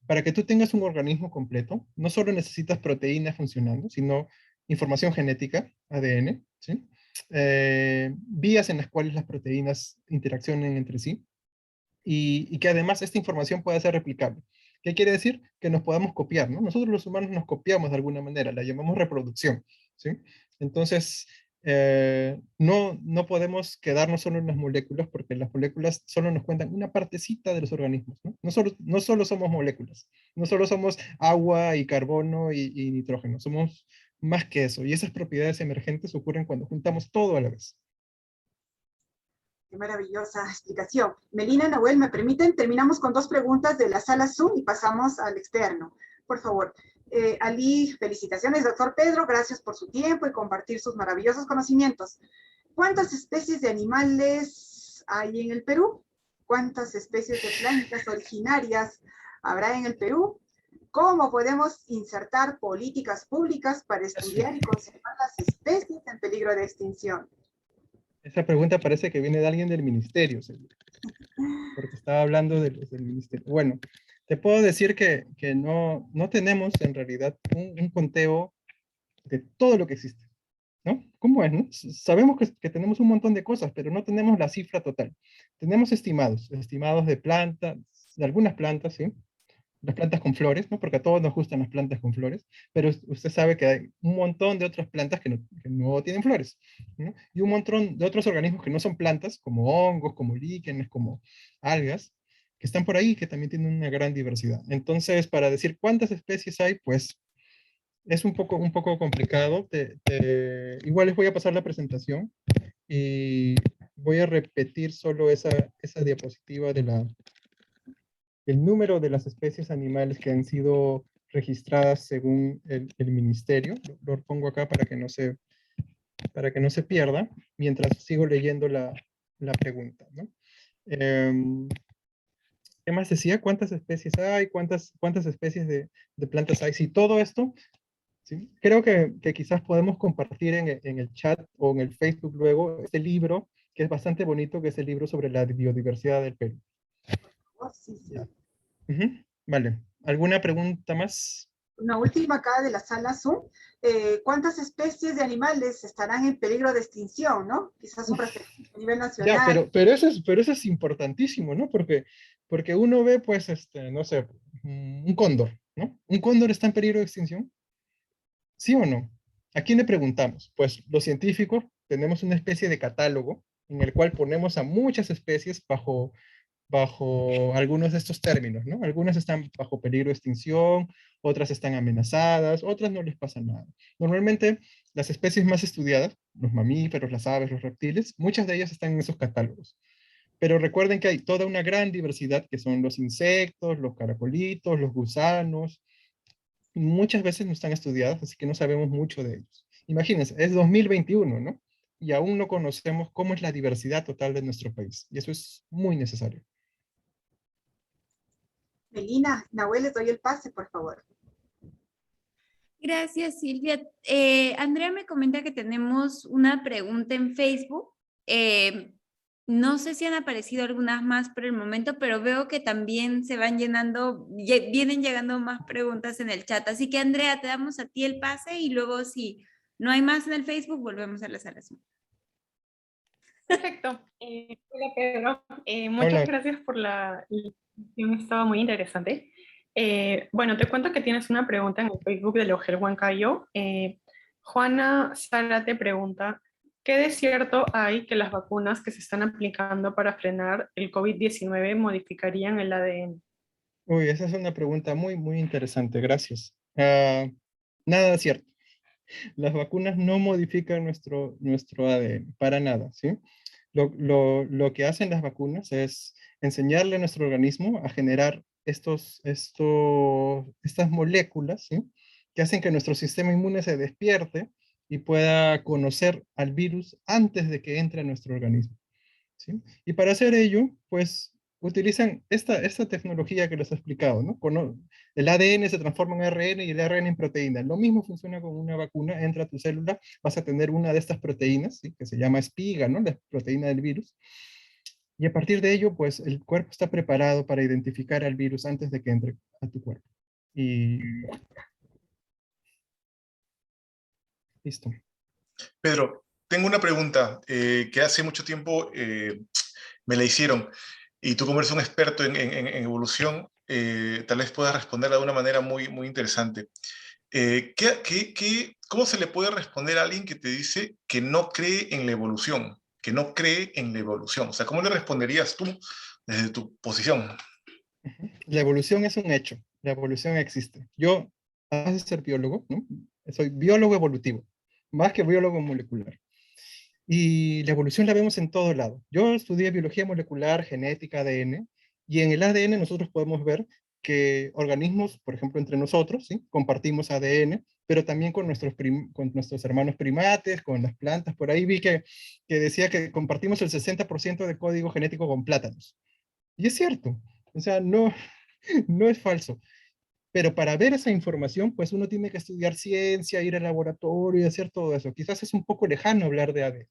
Para que tú tengas un organismo completo, no solo necesitas proteínas funcionando, sino información genética, ADN, ¿sí? Vías en las cuales las proteínas interaccionen entre sí, y que además esta información pueda ser replicable. ¿Qué quiere decir? Que nos podamos copiar, ¿no? Nosotros los humanos nos copiamos de alguna manera, la llamamos reproducción, ¿sí? Entonces, no podemos quedarnos solo en las moléculas, porque las moléculas solo nos cuentan una partecita de los organismos, ¿no? No solo somos moléculas, no solo somos agua y carbono y nitrógeno, somos más que eso, y esas propiedades emergentes ocurren cuando juntamos todo a la vez. Qué maravillosa explicación. Melina, Nahuel, ¿me permiten? Terminamos con dos preguntas de la sala Zoom y pasamos al externo. Por favor. Ali, felicitaciones, doctor Pedro. Gracias por su tiempo y compartir sus maravillosos conocimientos. ¿Cuántas especies de animales hay en el Perú? ¿Cuántas especies de plantas originarias habrá en el Perú? ¿Cómo podemos insertar políticas públicas para estudiar y conservar las especies en peligro de extinción? Esa pregunta parece que viene de alguien del ministerio, seguro, porque estaba hablando del ministerio. Bueno, te puedo decir que no tenemos en realidad un conteo de todo lo que existe, ¿no? ¿Cómo es, no? Sabemos que tenemos un montón de cosas, pero no tenemos la cifra total. Tenemos estimados de plantas, de algunas plantas, ¿sí? Las plantas con flores, ¿no? Porque a todos nos gustan las plantas con flores, pero usted sabe que hay un montón de otras plantas que no tienen flores, ¿no? Y un montón de otros organismos que no son plantas, como hongos, como líquenes, como algas, que están por ahí, que también tienen una gran diversidad. Entonces, para decir cuántas especies hay, pues es un poco complicado. Igual les voy a pasar la presentación y voy a repetir solo esa diapositiva el número de las especies animales que han sido registradas según el ministerio. Lo pongo acá para que no se pierda, mientras sigo leyendo la pregunta, ¿no? ¿Qué más decía? ¿Cuántas especies hay? ¿Cuántas especies de plantas hay? Si todo esto, ¿sí? Creo que quizás podemos compartir en el chat o en el Facebook luego este libro, que es bastante bonito, que es el libro sobre la biodiversidad del Perú. Oh, sí, sí. Vale. ¿Alguna pregunta más? Una última acá de la sala Zoom. ¿Cuántas especies de animales estarán en peligro de extinción, no? Quizás un referente a nivel nacional. Ya, pero eso es importantísimo, ¿no? Porque uno ve, pues, no sé, un cóndor, ¿no? ¿Un cóndor está en peligro de extinción? ¿Sí o no? ¿A quién le preguntamos? Pues los científicos tenemos una especie de catálogo en el cual ponemos a muchas especies bajo algunos de estos términos, ¿no? Algunas están bajo peligro de extinción, otras están amenazadas, otras no les pasa nada. Normalmente, las especies más estudiadas, los mamíferos, las aves, los reptiles, muchas de ellas están en esos catálogos. Pero recuerden que hay toda una gran diversidad que son los insectos, los caracolitos, los gusanos. Muchas veces no están estudiadas, así que no sabemos mucho de ellos. Imagínense, es 2021, ¿no? Y aún no conocemos cómo es la diversidad total de nuestro país. Y eso es muy necesario. Melina, Nahuel, les doy el pase, por favor. Gracias, Silvia. Andrea me comenta que tenemos una pregunta en Facebook. No sé si han aparecido algunas más por el momento, pero veo que también se van llenando, vienen llegando más preguntas en el chat. Así que, Andrea, te damos a ti el pase y luego si No hay más en el Facebook, volvemos a la sala Zoom. Perfecto. Hola Pedro, muchas Hola. gracias por la invitación, estaba muy interesante. Bueno, te cuento que tienes una pregunta en el Facebook de Logel Huancayo. Juana Sara te pregunta, ¿qué de cierto hay que las vacunas que se están aplicando para frenar el COVID-19 modificarían el ADN? Uy, esa es una pregunta muy, muy interesante, gracias. Nada cierto. Las vacunas no modifican nuestro ADN, para nada, ¿sí? Lo que hacen las vacunas es enseñarle a nuestro organismo a generar estas moléculas, ¿sí? Que hacen que nuestro sistema inmune se despierte y pueda conocer al virus antes de que entre a nuestro organismo, ¿sí? Y para hacer ello, pues utilizan esta tecnología que les he explicado, ¿no? El ADN se transforma en ARN y el ARN en proteína. Lo mismo funciona con una vacuna, entra a tu célula, vas a tener una de estas proteínas, ¿sí? Que se llama espiga, ¿no? La proteína del virus. Y a partir de ello, pues el cuerpo está preparado para identificar al virus antes de que entre a tu cuerpo. Y listo. Pedro, tengo una pregunta que hace mucho tiempo me la hicieron y tú como eres un experto en evolución, tal vez puedas responderla de una manera muy, muy interesante. ¿Cómo se le puede responder a alguien que te dice que no cree en la evolución? Que no cree en la evolución. O sea, ¿cómo le responderías tú desde tu posición? La evolución es un hecho, la evolución existe. Yo, además de ser biólogo, ¿no? Soy biólogo evolutivo, más que biólogo molecular. Y la evolución la vemos en todo lado. Yo estudié biología molecular, genética, ADN, y en el ADN nosotros podemos ver que organismos, por ejemplo, entre nosotros, ¿sí? Compartimos ADN, pero también con nuestros hermanos primates, con las plantas. Por ahí vi que decía que compartimos el 60% de código genético con plátanos. Y es cierto, o sea, no, no es falso. Pero para ver esa información, pues uno tiene que estudiar ciencia, ir al laboratorio y hacer todo eso. Quizás es un poco lejano hablar de ADN,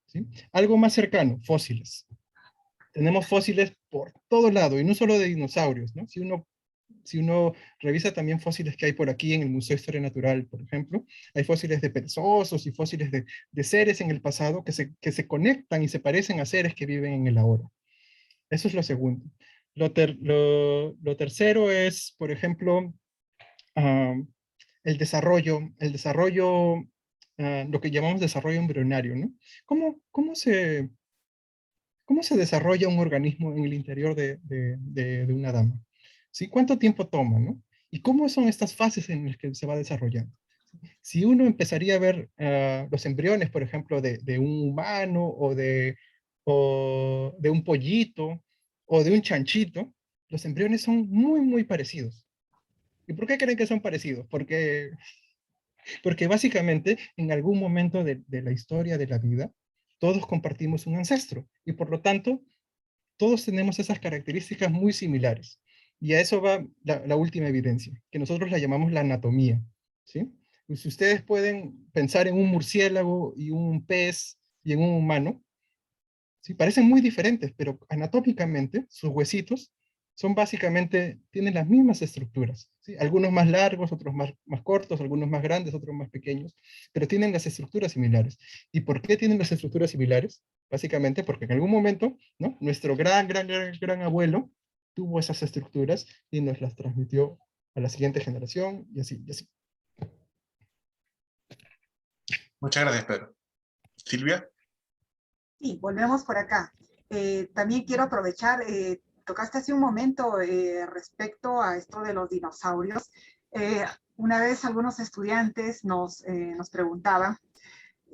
¿sí? Algo más cercano, fósiles. Tenemos fósiles por todo lado, y no solo de dinosaurios, ¿no? Si uno revisa también fósiles que hay por aquí en el Museo de Historia Natural, por ejemplo, hay fósiles de perezosos y fósiles de seres en el pasado que se conectan y se parecen a seres que viven en el ahora. Eso es lo segundo. Lo tercero es, por ejemplo, ah, el desarrollo, lo que llamamos desarrollo embrionario, ¿no? ¿Cómo se desarrolla un organismo en el interior de una dama? ¿Sí? ¿Cuánto tiempo toma, no? ¿Y cómo son estas fases en las que se va desarrollando? Si uno empezaría a ver los embriones, por ejemplo, de un humano o de un pollito o de un chanchito, los embriones son muy, muy parecidos. ¿Y por qué creen que son parecidos? Porque básicamente en algún momento de la historia de la vida, todos compartimos un ancestro y por lo tanto todos tenemos esas características muy similares. Y a eso va la última evidencia, que nosotros la llamamos la anatomía, ¿sí? Y si ustedes pueden pensar en un murciélago y un pez y en un humano, ¿sí? Parecen muy diferentes, pero anatómicamente sus huesitos son básicamente, tienen las mismas estructuras, ¿sí? Algunos más largos, otros más cortos, algunos más grandes, otros más pequeños, pero tienen las estructuras similares. ¿Y por qué tienen las estructuras similares? Básicamente porque en algún momento, ¿no? Nuestro gran abuelo tuvo esas estructuras y nos las transmitió a la siguiente generación y así, y así. Muchas gracias, Pedro. Silvia. Sí, volvemos por acá. También quiero aprovechar, tocaste hace un momento respecto a esto de los dinosaurios. Una vez algunos estudiantes nos preguntaban,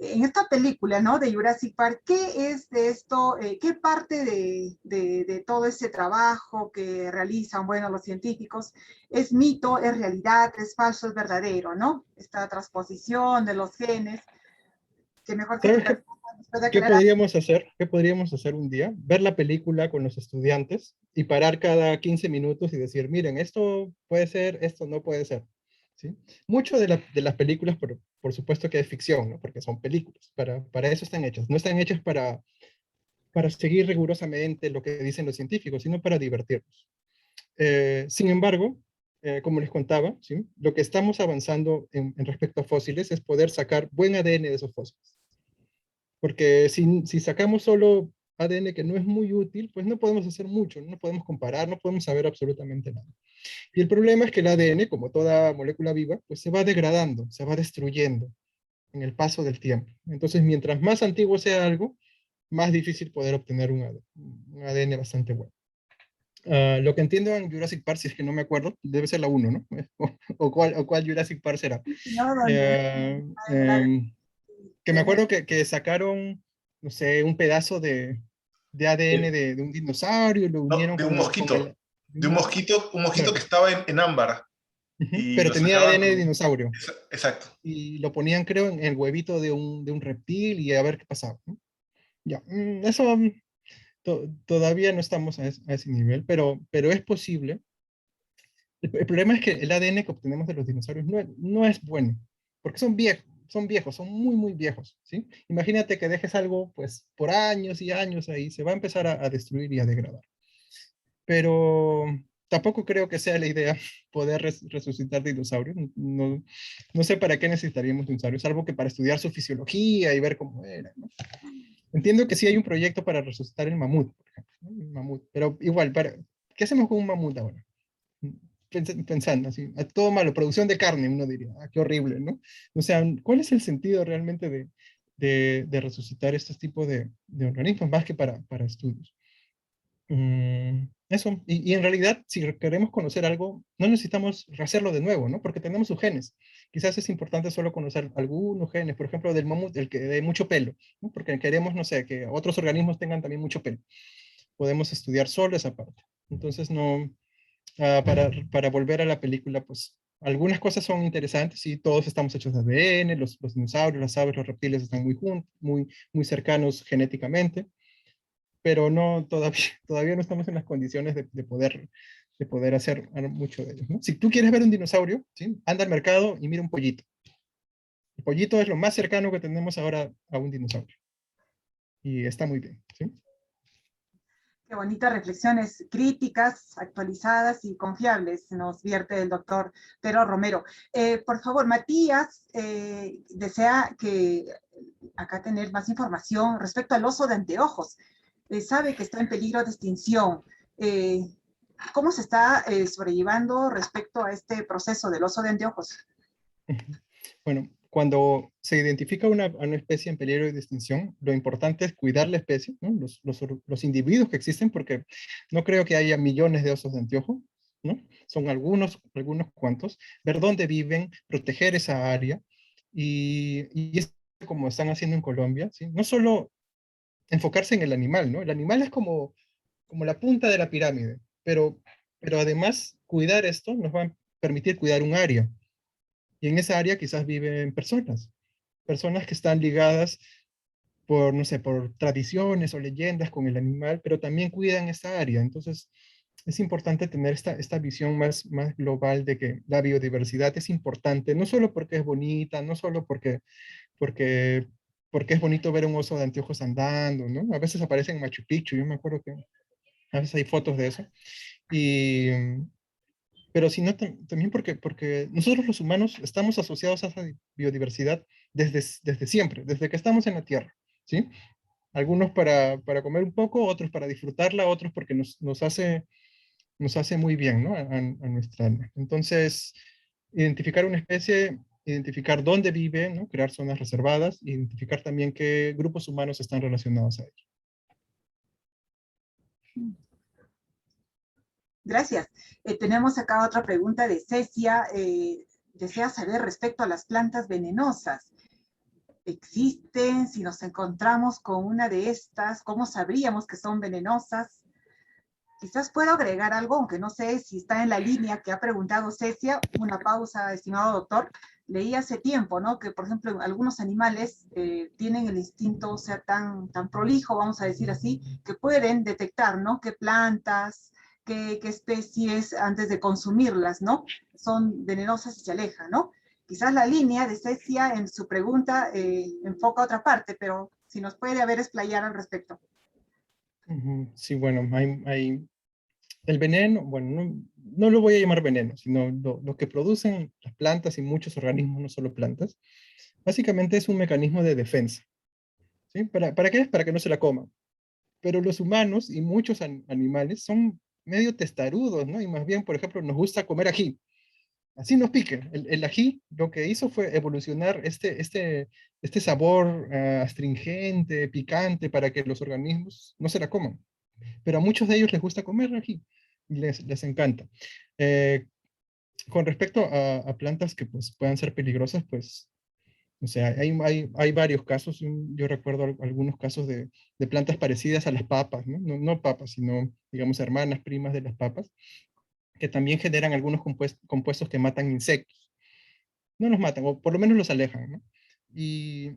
en esta película, ¿no? De Jurassic Park, ¿qué es de esto? ¿Qué parte de todo ese trabajo que realizan, bueno, los científicos, es mito, es realidad, es falso, es verdadero, ¿no? Esta transposición de los genes, que mejor que tú ¿Sabes qué, nos pueda qué aclarar. podríamos hacer? ¿Qué podríamos hacer un día? Ver la película con los estudiantes y parar cada 15 minutos y decir, miren, esto puede ser, esto no puede ser. ¿Sí? Mucho de las películas, por supuesto que es ficción, ¿no? Porque son películas, para eso están hechas. No están hechas para seguir rigurosamente lo que dicen los científicos, sino para divertirnos. Sin embargo, como les contaba, ¿sí? Lo que estamos avanzando en respecto a fósiles es poder sacar buen ADN de esos fósiles. Porque si sacamos solo ADN que no es muy útil, pues no podemos hacer mucho, no podemos comparar, no podemos saber absolutamente nada. Y el problema es que el ADN, como toda molécula viva, pues se va degradando, se va destruyendo en el paso del tiempo. Entonces, mientras más antiguo sea algo, más difícil poder obtener un ADN bastante bueno. Lo que entiendo en Jurassic Park, si es que no me acuerdo, debe ser la 1, ¿no? O cuál Jurassic Park será. No, donde, Que me acuerdo que sacaron, no sé, un pedazo de ADN Eh, de un dinosaurio y lo no, unieron de un con mosquito. el... Un mosquito Claro, que estaba en ámbar ujú, y pero lo tenía sacaban ADN de con... dinosaurio. Exacto. Y lo ponían, creo, en el huevito de un reptil y a ver qué pasaba, ¿no? Ya, eso todavía no estamos a ese nivel, pero es posible. El problema es que el ADN que obtenemos de los dinosaurios no es bueno, porque son viejos, son muy, muy viejos, ¿sí? Imagínate que dejes algo, pues, por años y años ahí, se va a empezar a destruir y a degradar. Pero tampoco creo que sea la idea poder resucitar dinosaurios. No, no sé para qué necesitaríamos dinosaurios, salvo que para estudiar su fisiología y ver cómo era, ¿no? Entiendo que sí hay un proyecto para resucitar el mamut, por ejemplo, ¿no? El mamut, pero igual, ¿qué hacemos con un mamut ahora? Pensando así, todo malo, producción de carne, uno diría, qué horrible, ¿no? O sea, ¿cuál es el sentido realmente de resucitar estos tipos de organismos más que para estudios? Eso, y en realidad, si queremos conocer algo, no necesitamos hacerlo de nuevo, ¿no? Porque tenemos sus genes. Quizás es importante solo conocer algunos genes, por ejemplo, del mamut, el que de mucho pelo, ¿no? Porque queremos, no sé, que otros organismos tengan también mucho pelo. Podemos estudiar solo esa parte. Entonces, no, para volver a la película, pues algunas cosas son interesantes y todos estamos hechos de ADN, los dinosaurios, las aves, los reptiles están muy juntos, muy cercanos genéticamente, pero no, todavía no estamos en las condiciones de poder hacer mucho de ellos, ¿no? Si tú quieres ver un dinosaurio, ¿sí? Anda al mercado y mira un pollito. El pollito es lo más cercano que tenemos ahora a un dinosaurio. Y está muy bien, ¿sí? qué bonitas reflexiones críticas, actualizadas y confiables nos vierte el doctor Pedro Romero. Por favor, Matías desea que acá tener más información respecto al oso de anteojos. Sabe que está en peligro de extinción. ¿Cómo se está sobrellevando respecto a este proceso del oso de anteojos? Bueno, cuando se identifica una especie en peligro de extinción, lo importante es cuidar la especie, ¿no? Los individuos que existen, porque no creo que haya millones de osos de anteojo, ¿no? Son algunos cuantos, ver dónde viven, proteger esa área, y es como están haciendo en Colombia, ¿sí? No solo enfocarse en el animal, ¿no? El animal es como la punta de la pirámide, pero además cuidar esto nos va a permitir cuidar un área, y en esa área quizás viven personas que están ligadas por, no sé, por tradiciones o leyendas con el animal, pero también cuidan esa área. Entonces, es importante tener esta visión más global de que la biodiversidad es importante, no solo porque es bonita, no solo porque, porque es bonito ver un oso de anteojos andando, ¿no? A veces aparecen en Machu Picchu, yo me acuerdo que a veces hay fotos de eso. Y, pero sino también porque nosotros los humanos estamos asociados a esa biodiversidad desde siempre, desde que estamos en la Tierra, ¿sí? Algunos para comer un poco, otros para disfrutarla, otros porque nos hace muy bien, ¿no? A nuestra alma. Entonces, identificar una especie, identificar dónde vive, ¿no? Crear zonas reservadas, identificar también qué grupos humanos están relacionados a ello. Gracias. Tenemos acá otra pregunta de Cecia. Desea saber respecto a las plantas venenosas. ¿Existen? Si nos encontramos con una de estas, ¿cómo sabríamos que son venenosas? Quizás puedo agregar algo, aunque no sé si está en la línea que ha preguntado Cecia. Una pausa, estimado doctor. Leí hace tiempo, ¿no? Que, por ejemplo, algunos animales tienen el instinto, o sea, tan prolijo, vamos a decir así, que pueden detectar, ¿no? Qué plantas, qué especies, antes de consumirlas, ¿no? Son venenosas y se alejan, ¿no? Quizás la línea de Cecia en su pregunta enfoca a otra parte, pero si nos puede haber explayar al respecto. Sí, bueno, hay El veneno, bueno, no lo voy a llamar veneno, sino lo que producen las plantas y muchos organismos, no solo plantas, básicamente es un mecanismo de defensa. ¿Sí? ¿Para qué es? Para que no se la coman. Pero los humanos y muchos animales son medio testarudos, ¿no? Y más bien, por ejemplo, nos gusta comer ají. Así nos pique. El ají lo que hizo fue evolucionar este sabor astringente, picante, para que los organismos no se la coman. Pero a muchos de ellos les gusta comer ají, y les encanta. Eh, con respecto a plantas que pues, puedan ser peligrosas, pues, o sea, hay varios casos. Yo recuerdo algunos casos de plantas parecidas a las papas, ¿no? No papas, sino, digamos, hermanas, primas de las papas, que también generan algunos compuestos que matan insectos. No los matan, o por lo menos los alejan, ¿no? Y,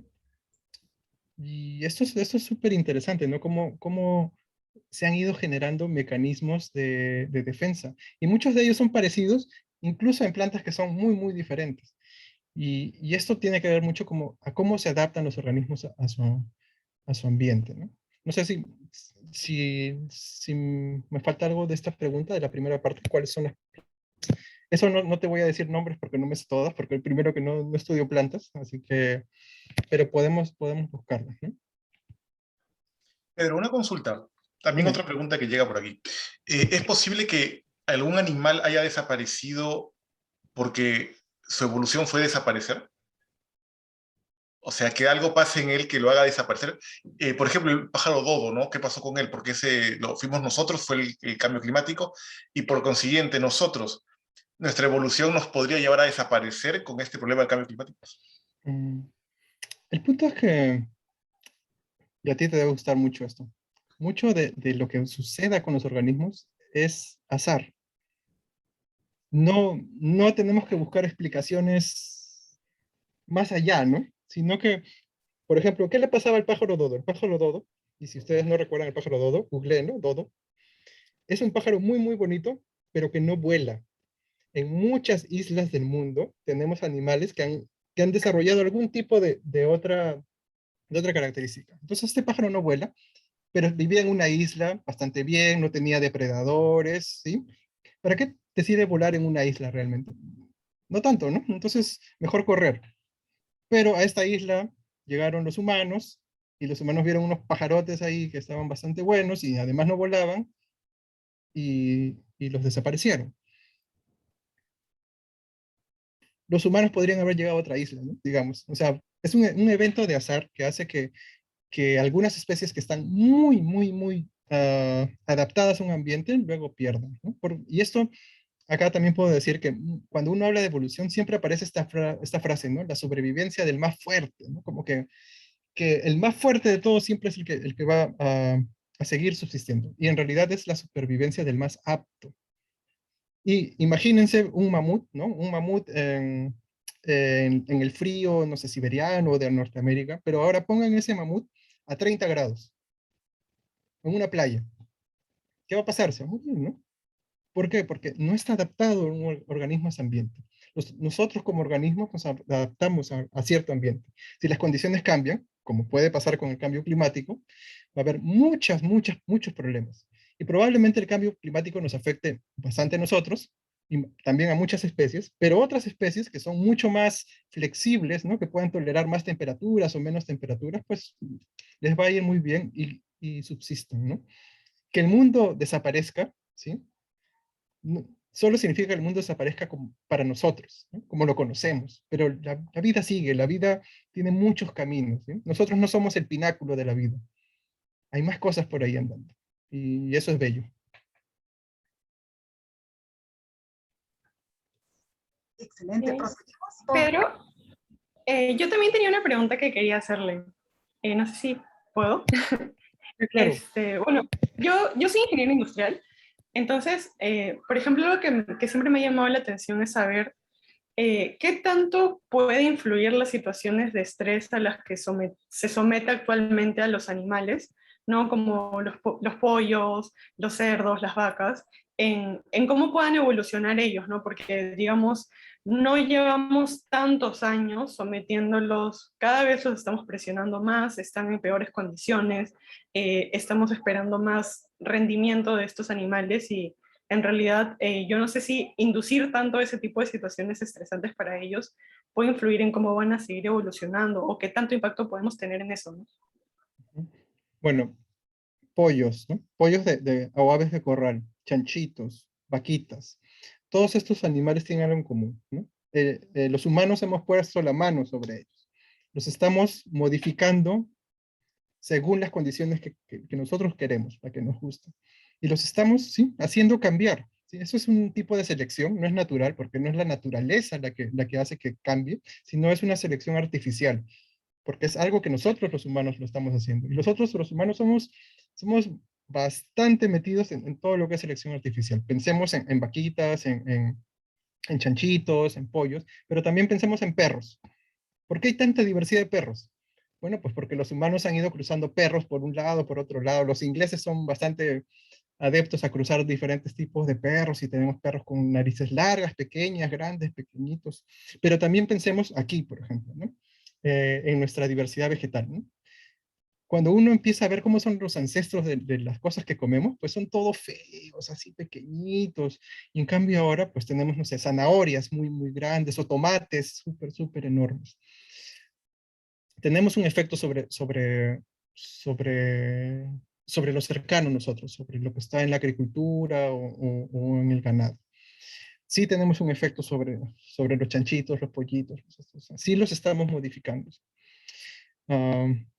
y esto es súper interesante, ¿no? Cómo se han ido generando mecanismos de defensa. Y muchos de ellos son parecidos, incluso en plantas que son muy, muy diferentes. Y esto tiene que ver mucho a cómo se adaptan los organismos a su ambiente, ¿no? No sé si me falta algo de esta pregunta, de la primera parte, ¿cuáles son las... Eso no te voy a decir nombres porque no me sé todas, porque el primero que no estudio plantas, así que, pero podemos buscarlas, ¿no? Pedro, una consulta. También Dime. otra pregunta que llega por aquí. ¿Es posible que algún animal haya desaparecido porque su evolución fue desaparecer? O sea, que algo pase en él que lo haga desaparecer. Por ejemplo, el pájaro dodo, ¿no? ¿Qué pasó con él? Porque ese lo fuimos nosotros, fue el cambio climático, y por consiguiente nosotros, nuestra evolución nos podría llevar a desaparecer con este problema del cambio climático. Mm, El punto es que, y a ti te debe gustar mucho esto, mucho de lo que suceda con los organismos es azar. No tenemos que buscar explicaciones más allá, ¿no? Sino que, por ejemplo, ¿qué le pasaba al pájaro dodo? El pájaro dodo, y si ustedes no recuerdan el pájaro dodo, googleen, ¿no? Dodo, es un pájaro muy, muy bonito, pero que no vuela. En muchas islas del mundo tenemos animales que han desarrollado algún tipo de otra característica. Entonces, este pájaro no vuela, pero vivía en una isla bastante bien, no tenía depredadores, ¿sí? ¿Para qué decide volar en una isla realmente? No tanto, ¿no? Entonces, mejor correr. Pero a esta isla llegaron los humanos y los humanos vieron unos pajarotes ahí que estaban bastante buenos y además no volaban y los desaparecieron. Los humanos podrían haber llegado a otra isla, ¿no? Digamos. O sea, es un evento de azar que hace que algunas especies que están muy, muy, muy adaptadas a un ambiente luego pierdan, ¿no? Y esto, acá también puedo decir que cuando uno habla de evolución siempre aparece esta frase, ¿no? La sobrevivencia del más fuerte, ¿no? Como que el más fuerte de todos siempre es el que va a seguir subsistiendo. Y en realidad es la supervivencia del más apto. Y imagínense un mamut, ¿no? Un mamut en el frío, no sé, siberiano o de Norteamérica, pero ahora pongan ese mamut a 30 grados, en una playa. ¿Qué va a pasar? Se va a morir, ¿no? ¿Por qué? Porque no está adaptado un organismo a ese ambiente. Nosotros como organismos nos adaptamos a cierto ambiente. Si las condiciones cambian, como puede pasar con el cambio climático, va a haber muchos problemas. Y probablemente el cambio climático nos afecte bastante a nosotros y también a muchas especies, pero otras especies que son mucho más flexibles, ¿no? Que pueden tolerar más temperaturas o menos temperaturas, pues les va a ir muy bien y subsisten, ¿no? Que el mundo desaparezca, ¿sí? Solo significa que el mundo desaparezca para nosotros, ¿no? Como lo conocemos, pero la vida sigue, la vida tiene muchos caminos, ¿sí? Nosotros no somos el pináculo de la vida, hay más cosas por ahí andando, y eso es bello. Excelente, proseguimos. Pero yo también tenía una pregunta que quería hacerle. No sé si puedo. Claro. Bueno, yo soy ingeniero industrial, entonces, por ejemplo, lo que siempre me ha llamado la atención es saber qué tanto puede influir las situaciones de estrés a las que se somete actualmente a los animales, ¿no? Como los pollos, los cerdos, las vacas, en cómo puedan evolucionar ellos, ¿no? Porque, digamos, no llevamos tantos años sometiéndolos, cada vez los estamos presionando más, están en peores condiciones, estamos esperando más rendimiento de estos animales y en realidad yo no sé si inducir tanto ese tipo de situaciones estresantes para ellos puede influir en cómo van a seguir evolucionando o qué tanto impacto podemos tener en eso, ¿no? Bueno, pollos, ¿no? Pollos o aves de corral, chanchitos, vaquitas. Todos estos animales tienen algo en común, ¿no? Los humanos hemos puesto la mano sobre ellos. Los estamos modificando según las condiciones que nosotros queremos, la que nos gusta. Y los estamos, ¿sí?, haciendo cambiar. ¿Sí? Eso es un tipo de selección, no es natural, porque no es la naturaleza la que hace que cambie, sino es una selección artificial, porque es algo que nosotros los humanos lo estamos haciendo. Y nosotros los humanos somos bastante metidos en todo lo que es selección artificial. Pensemos en vaquitas, en chanchitos, en pollos, pero también pensemos en perros. ¿Por qué hay tanta diversidad de perros? Bueno, pues porque los humanos han ido cruzando perros por un lado, por otro lado. Los ingleses son bastante adeptos a cruzar diferentes tipos de perros y tenemos perros con narices largas, pequeñas, grandes, pequeñitos. Pero también pensemos aquí, por ejemplo, ¿no? En nuestra diversidad vegetal, ¿no? Cuando uno empieza a ver cómo son los ancestros de las cosas que comemos, pues son todos feos, así pequeñitos. Y en cambio ahora, pues tenemos, no sé, zanahorias muy, muy grandes o tomates súper, súper enormes. Tenemos un efecto sobre lo cercano a nosotros, sobre lo que está en la agricultura o en el ganado. Sí tenemos un efecto sobre los chanchitos, los pollitos, sí los estamos modificando.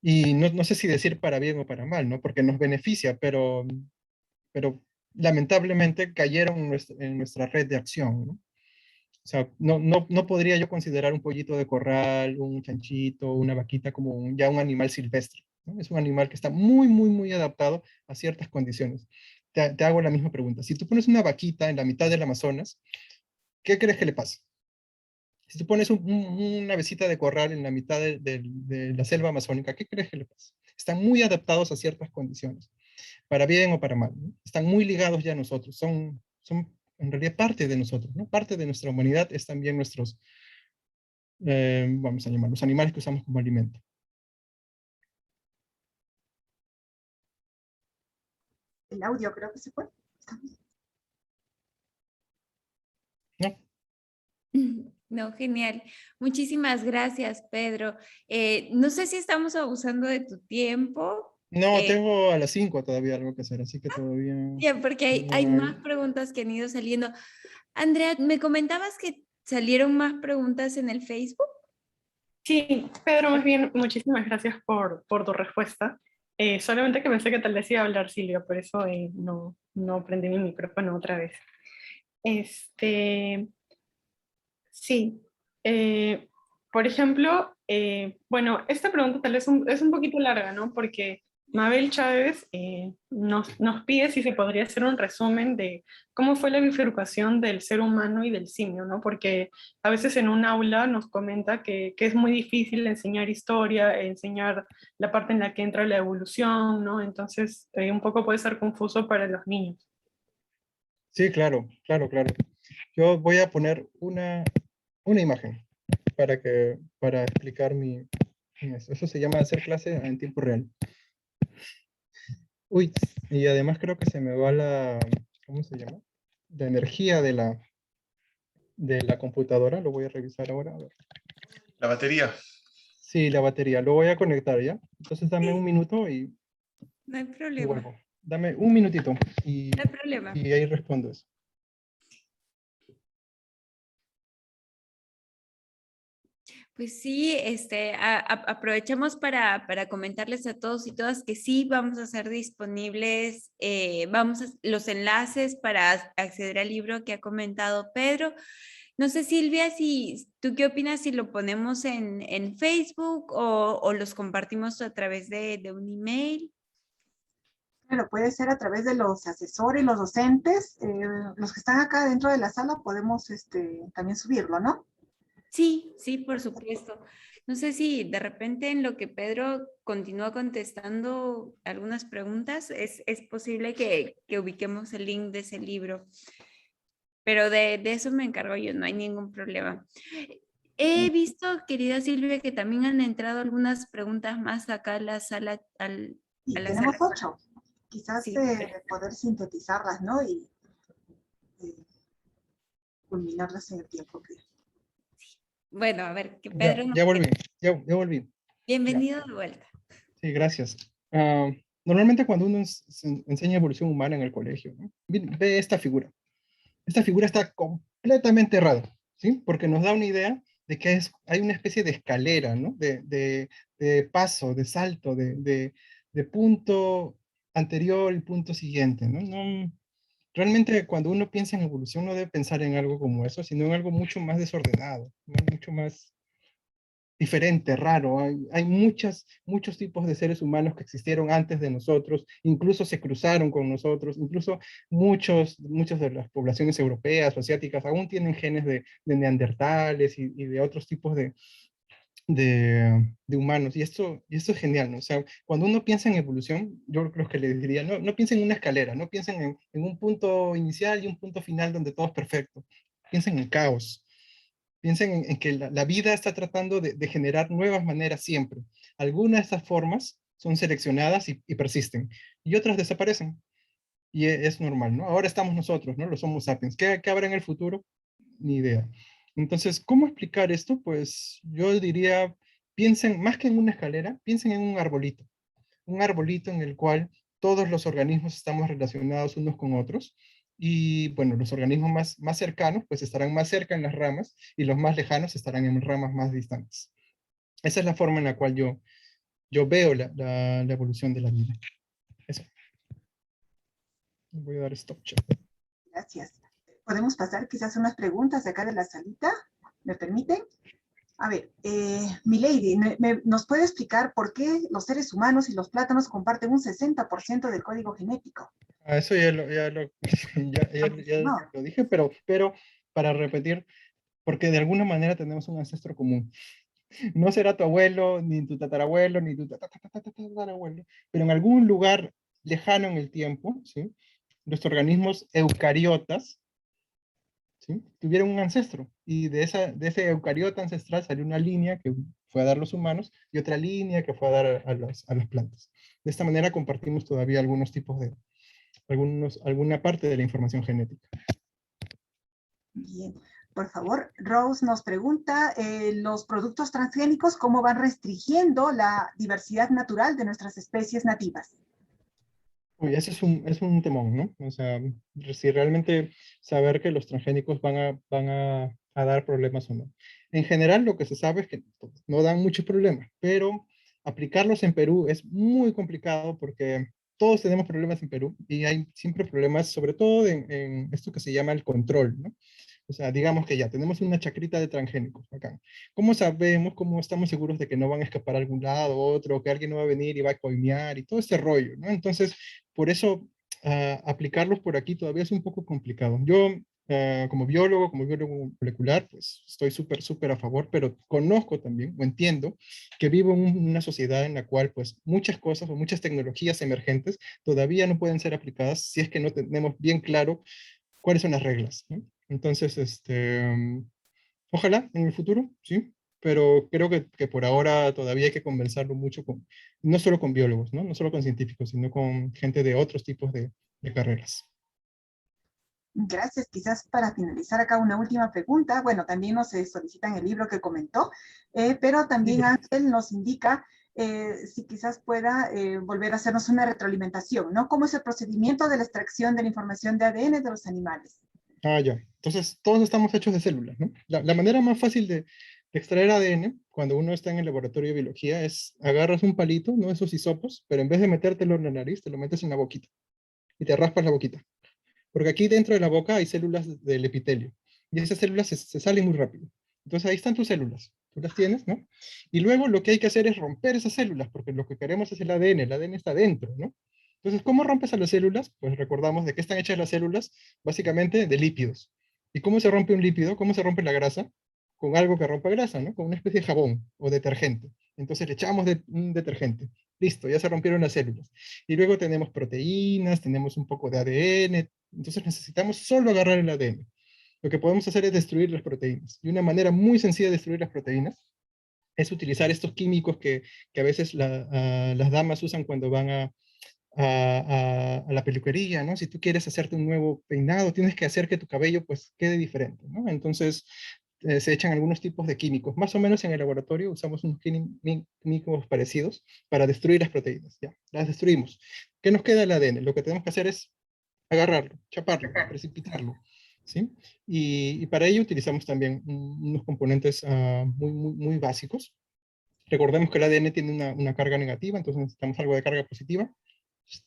Y no sé si decir para bien o para mal, ¿no? Porque nos beneficia, pero lamentablemente cayeron en nuestra red de acción, ¿no? O sea, no podría yo considerar un pollito de corral, un chanchito, una vaquita como ya un animal silvestre, ¿no? Es un animal que está muy, muy, muy adaptado a ciertas condiciones. Te hago la misma pregunta. Si tú pones una vaquita en la mitad del Amazonas, ¿qué crees que le pasa? Si tú pones una avecita de corral en la mitad de la selva amazónica, ¿qué crees que le pasa? Están muy adaptados a ciertas condiciones, para bien o para mal, ¿no? Están muy ligados ya a nosotros, son en realidad parte de nosotros, ¿no? Parte de nuestra humanidad es también nuestros, vamos a llamar, los animales que usamos como alimento. El audio creo que se fue. ¿No? No, genial. Muchísimas gracias, Pedro. No sé si estamos abusando de tu tiempo. No, tengo a las 5 todavía algo que hacer, así que todavía... Ya, porque hay más preguntas que han ido saliendo. Andrea, ¿me comentabas que salieron más preguntas en el Facebook? Sí, Pedro, más bien, muchísimas gracias por tu respuesta. Solamente que pensé que tal vez iba a hablar Silvia, por eso no prendí mi micrófono otra vez. Sí, por ejemplo, bueno, esta pregunta tal vez es un poquito larga, ¿no? Porque Mabel Chávez nos pide si se podría hacer un resumen de cómo fue la bifurcación del ser humano y del simio, ¿no? Porque a veces en un aula nos comenta que es muy difícil enseñar historia, enseñar la parte en la que entra la evolución, ¿no? Entonces, un poco puede ser confuso para los niños. Sí, claro, claro, claro. Yo voy a poner una imagen para explicar eso. Eso se llama hacer clase en tiempo real. Uy, y además creo que se me va ¿cómo se llama? La energía de la computadora. Lo voy a revisar ahora. A ver. La batería. Sí, la batería. Lo voy a conectar ya. Entonces dame un minuto y No hay problema. vuelvo. Dame un minutito y No hay problema. ahí respondo eso. Pues sí, aprovechamos para comentarles a todos y todas que sí vamos a hacer disponibles los enlaces para acceder al libro que ha comentado Pedro. No sé, Silvia, ¿tú qué opinas si lo ponemos en Facebook o los compartimos a través de un email? Bueno, puede ser a través de los asesores, los docentes, los que están acá dentro de la sala, podemos también subirlo, ¿no? Sí, sí, por supuesto. No sé si de repente en lo que Pedro continúa contestando algunas preguntas, es posible que ubiquemos el link de ese libro. Pero de eso me encargo yo, no hay ningún problema. He visto, querida Silvia, que también han entrado algunas preguntas más acá a la sala. Y tenemos 8. Quizás Sí. poder sintetizarlas, ¿no? Y culminarlas en el tiempo que... Bueno, a ver, que Pedro nos... Ya volví, ya volví. Bienvenido de vuelta. Sí, gracias. Normalmente cuando uno enseña evolución humana en el colegio, ¿no? Ve esta figura. Esta figura está completamente errada, ¿sí? Porque nos da una idea de que hay una especie de escalera, ¿no? De paso, de salto, de punto anterior y punto siguiente, ¿no? Realmente cuando uno piensa en evolución no debe pensar en algo como eso, sino en algo mucho más desordenado, ¿no? Mucho más diferente, raro. Hay muchos tipos de seres humanos que existieron antes de nosotros, incluso se cruzaron con nosotros, incluso muchas de las poblaciones europeas o asiáticas aún tienen genes de neandertales y de otros tipos de humanos. Y esto es genial, ¿no? O sea, cuando uno piensa en evolución, yo creo que le diría, no piensen en una escalera, no piensen en un punto inicial y un punto final donde todo es perfecto. Piensen en caos. Piensen en que la vida está tratando de generar nuevas maneras siempre. Algunas de estas formas son seleccionadas y persisten, y otras desaparecen. Y es normal, ¿no? Ahora estamos nosotros, ¿no? Los Homo sapiens. ¿Qué habrá en el futuro? Ni idea. Entonces, ¿cómo explicar esto? Pues yo diría, piensen, más que en una escalera, piensen en un arbolito en el cual todos los organismos estamos relacionados unos con otros, y bueno, los organismos más cercanos pues estarán más cerca en las ramas, y los más lejanos estarán en ramas más distantes. Esa es la forma en la cual yo veo la evolución de la vida. Eso. Voy a dar stop chat. Gracias. Podemos pasar quizás unas preguntas de acá de la salita, ¿me permiten? A ver, Milady, ¿nos puede explicar por qué los seres humanos y los plátanos comparten un 60% del código genético? Eso ya lo dije, pero para repetir, porque de alguna manera tenemos un ancestro común. No será tu abuelo, ni tu tatarabuelo, ni tu tatarabuelo, pero en algún lugar lejano en el tiempo, ¿sí? Los organismos eucariotas, ¿sí? Tuvieron un ancestro, y de ese eucariota ancestral salió una línea que fue a dar los humanos, y otra línea que fue a dar a las plantas. De esta manera compartimos todavía algunos tipos alguna parte de la información genética. Bien, por favor, Rose nos pregunta, ¿los productos transgénicos cómo van restringiendo la diversidad natural de nuestras especies nativas? Uy, ese es un temón, ¿no? O sea, si realmente saber que los transgénicos van a dar problemas o no. En general, lo que se sabe es que no dan muchos problemas, pero aplicarlos en Perú es muy complicado porque todos tenemos problemas en Perú, y hay siempre problemas, sobre todo en esto que se llama el control, ¿no? O sea, digamos que ya tenemos una chacrita de transgénicos acá. ¿Cómo sabemos, cómo estamos seguros de que no van a escapar a algún lado, otro, que alguien no va a venir y va a coimear y todo este rollo, ¿no? Entonces, por eso aplicarlos por aquí todavía es un poco complicado. Yo, como biólogo molecular, pues estoy súper a favor, pero conozco también, o entiendo, que vivo en una sociedad en la cual pues muchas cosas o muchas tecnologías emergentes todavía no pueden ser aplicadas si es que no tenemos bien claro cuáles son las reglas, ¿no? Entonces, ojalá en el futuro, sí, pero creo que por ahora todavía hay que conversarlo mucho no solo con biólogos, ¿no? No solo con científicos, sino con gente de otros tipos de carreras. Gracias. Quizás para finalizar acá una última pregunta. Bueno, también nos solicitan el libro que comentó, pero también Ángel nos indica si quizás pueda volver a hacernos una retroalimentación, ¿no? ¿Cómo es el procedimiento de la extracción de la información de ADN de los animales? Ah, ya. Entonces, todos estamos hechos de células, ¿no? La manera más fácil de extraer ADN, cuando uno está en el laboratorio de biología, es agarras un palito, ¿no? Esos hisopos, pero en vez de metértelo en la nariz, te lo metes en la boquita y te raspas la boquita. Porque aquí dentro de la boca hay células del epitelio, y esas células se salen muy rápido. Entonces ahí están tus células, tú las tienes, ¿no? Y luego lo que hay que hacer es romper esas células, porque lo que queremos es el ADN está dentro, ¿no? Entonces, ¿cómo rompes a las células? Pues recordamos de qué están hechas las células, básicamente de lípidos. ¿Y cómo se rompe un lípido? ¿Cómo se rompe la grasa? Con algo que rompa grasa, ¿no? Con una especie de jabón o detergente. Entonces le echamos un detergente. Listo, ya se rompieron las células. Y luego tenemos proteínas, tenemos un poco de ADN, entonces necesitamos solo agarrar el ADN. Lo que podemos hacer es destruir las proteínas. Y una manera muy sencilla de destruir las proteínas es utilizar estos químicos que a veces las damas usan cuando van a la peluquería, ¿no? Si tú quieres hacerte un nuevo peinado, tienes que hacer que tu cabello pues quede diferente, ¿no? Entonces se echan algunos tipos de químicos. Más o menos en el laboratorio usamos unos químicos parecidos para destruir las proteínas, ¿ya? Las destruimos. ¿Qué nos queda el ADN? Lo que tenemos que hacer es agarrarlo, chaparlo, precipitarlo, ¿sí? Y para ello utilizamos también unos componentes muy básicos. Recordemos que el ADN tiene una carga negativa, entonces necesitamos algo de carga positiva.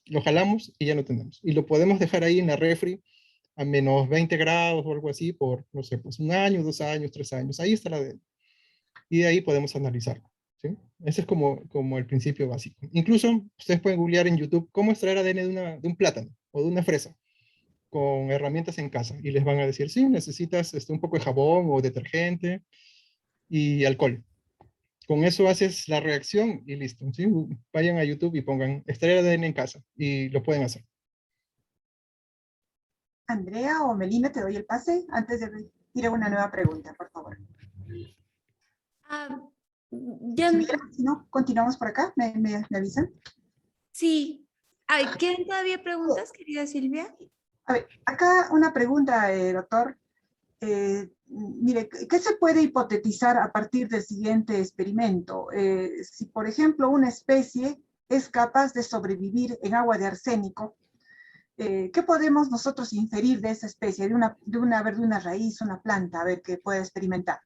Lo jalamos y ya lo tenemos. Y lo podemos dejar ahí en la refri a menos 20 grados o algo así por, no sé, pues 1 año, 2 años, 3 años. Ahí está el ADN. Y de ahí podemos analizarlo, ¿sí? Ese es como el principio básico. Incluso ustedes pueden googlear en YouTube cómo extraer ADN de un plátano o de una fresa con herramientas en casa y les van a decir, sí, necesitas un poco de jabón o detergente y alcohol. Con eso haces la reacción y listo, ¿sí? Vayan a YouTube y pongan extraer ADN en casa y lo pueden hacer. Andrea o Melina, te doy el pase antes de ir a una nueva pregunta, por favor. Ya, Si no, continuamos por acá, ¿me avisan? sí. Ay, ¿quieren todavía preguntas, querida Silvia? A ver, acá una pregunta, doctor. Mire, ¿qué se puede hipotetizar a partir del siguiente experimento? Si, por ejemplo, una especie es capaz de sobrevivir en agua de arsénico, ¿qué podemos nosotros inferir de esa especie, de una raíz, una planta, a ver, que pueda experimentar?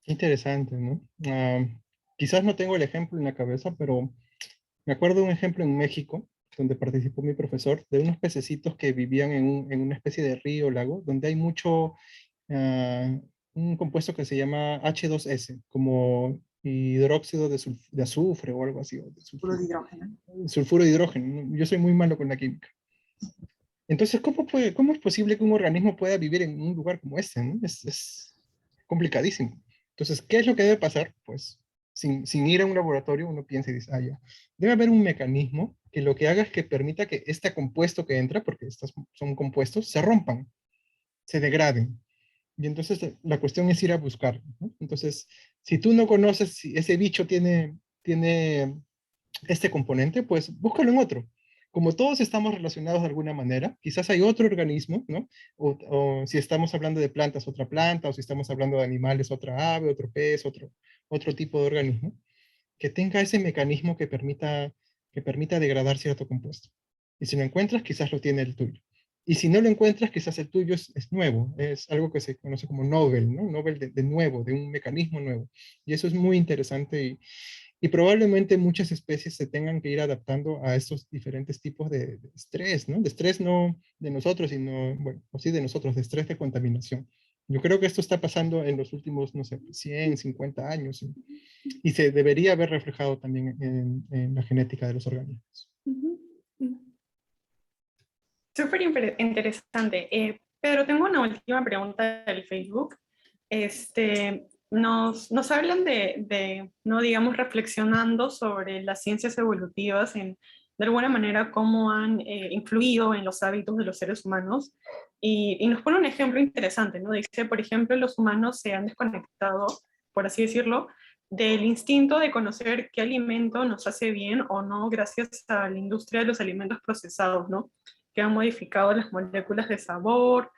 Interesante, ¿no? Quizás no tengo el ejemplo en la cabeza, pero me acuerdo de un ejemplo en México, donde participó mi profesor, de unos pececitos que vivían en una especie de río o lago, donde hay mucho, un compuesto que se llama H2S, como hidróxido de azufre o algo así, o de Puro sulfuro, de hidrógeno. sulfuro de hidrógeno, ¿no? Yo soy muy malo con la química. Entonces, ¿cómo es posible que un organismo pueda vivir en un lugar como este, ¿no? Es complicadísimo. Entonces, ¿qué es lo que debe pasar? Pues, sin ir a un laboratorio, uno piensa y dice, ya, debe haber un mecanismo que lo que haga es que permita que este compuesto que entra, porque estos son compuestos, se rompan, se degraden. Y entonces la cuestión es ir a buscar, ¿no? Entonces, si tú no conoces si ese bicho tiene este componente, pues búscalo en otro. Como todos estamos relacionados de alguna manera, quizás hay otro organismo, ¿no? O si estamos hablando de plantas, otra planta, o si estamos hablando de animales, otra ave, otro pez, otro tipo de organismo, que tenga ese mecanismo que permita degradar cierto compuesto. Y si lo encuentras, quizás lo tiene el tuyo. Y si no lo encuentras, quizás el tuyo es nuevo, es algo que se conoce como novel, ¿no? Novel de nuevo, de un mecanismo nuevo. Y eso es muy interesante y probablemente muchas especies se tengan que ir adaptando a estos diferentes tipos de estrés, ¿no? De estrés no de nosotros, sino, bueno, o sí de nosotros, de estrés de contaminación. Yo creo que esto está pasando en los últimos, no sé, 100, 50 años y se debería haber reflejado también en la genética de los organismos. Súper interesante. Pedro, tengo una última pregunta del Facebook. Nos hablan no digamos, reflexionando sobre las ciencias evolutivas, de alguna manera, cómo han influido en los hábitos de los seres humanos. Y nos pone un ejemplo interesante, ¿no? Dice, por ejemplo, los humanos se han desconectado, por así decirlo, del instinto de conocer qué alimento nos hace bien o no gracias a la industria de los alimentos procesados, ¿no? Que han modificado las moléculas de sabor,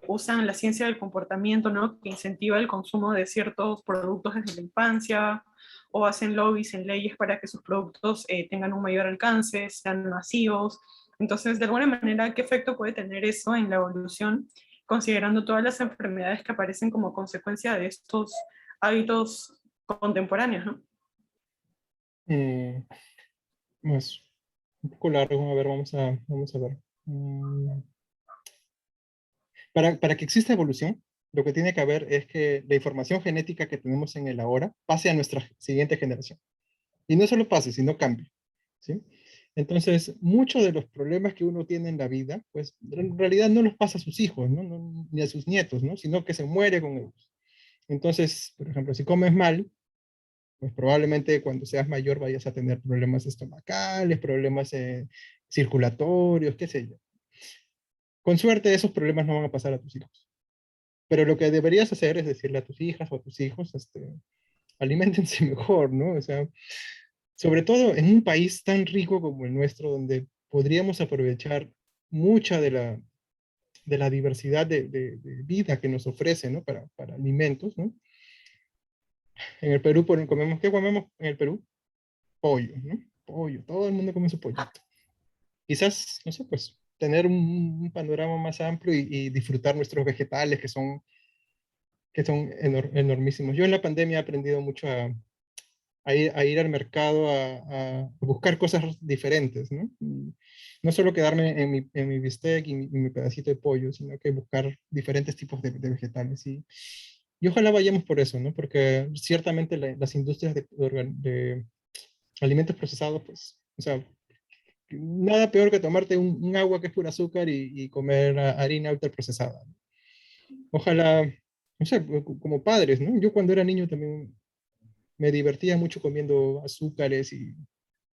usan la ciencia del comportamiento, ¿no? Que incentiva el consumo de ciertos productos desde la infancia, o hacen lobbies en leyes para que sus productos tengan un mayor alcance, sean masivos. Entonces, de alguna manera, ¿qué efecto puede tener eso en la evolución, considerando todas las enfermedades que aparecen como consecuencia de estos hábitos contemporáneos, ¿no? Pues, un poco largo, a ver, vamos a ver. Para que exista evolución, lo que tiene que haber es que la información genética que tenemos en el ahora pase a nuestra siguiente generación. Y no solo pase, sino cambie, ¿sí? Entonces, muchos de los problemas que uno tiene en la vida, pues en realidad no los pasa a sus hijos, ¿no? Ni a sus nietos, ¿no? Sino que se muere con ellos. Entonces, por ejemplo, si comes mal, pues probablemente cuando seas mayor vayas a tener problemas estomacales, problemas circulatorios, qué sé yo. Con suerte esos problemas no van a pasar a tus hijos. Pero lo que deberías hacer es decirle a tus hijas o a tus hijos, aliméntense mejor, ¿no? O sea, sobre todo en un país tan rico como el nuestro, donde podríamos aprovechar mucha de la diversidad de vida que nos ofrece, ¿no? Para alimentos, ¿no? En el Perú comemos, ¿qué comemos en el Perú? Pollo, ¿no? Pollo, todo el mundo come su pollito. Quizás, no sé, pues tener un panorama más amplio y disfrutar nuestros vegetales que son enormísimos. Yo en la pandemia he aprendido mucho a ir al mercado a buscar cosas diferentes, ¿no? Y no solo quedarme en mi bistec y mi pedacito de pollo, sino que buscar diferentes tipos de vegetales. Y ojalá vayamos por eso, ¿no? Porque ciertamente las industrias de alimentos procesados, pues, o sea, nada peor que tomarte un agua que es pura azúcar y comer harina ultraprocesada. Ojalá, no sé, como padres, ¿no? Yo cuando era niño también me divertía mucho comiendo azúcares y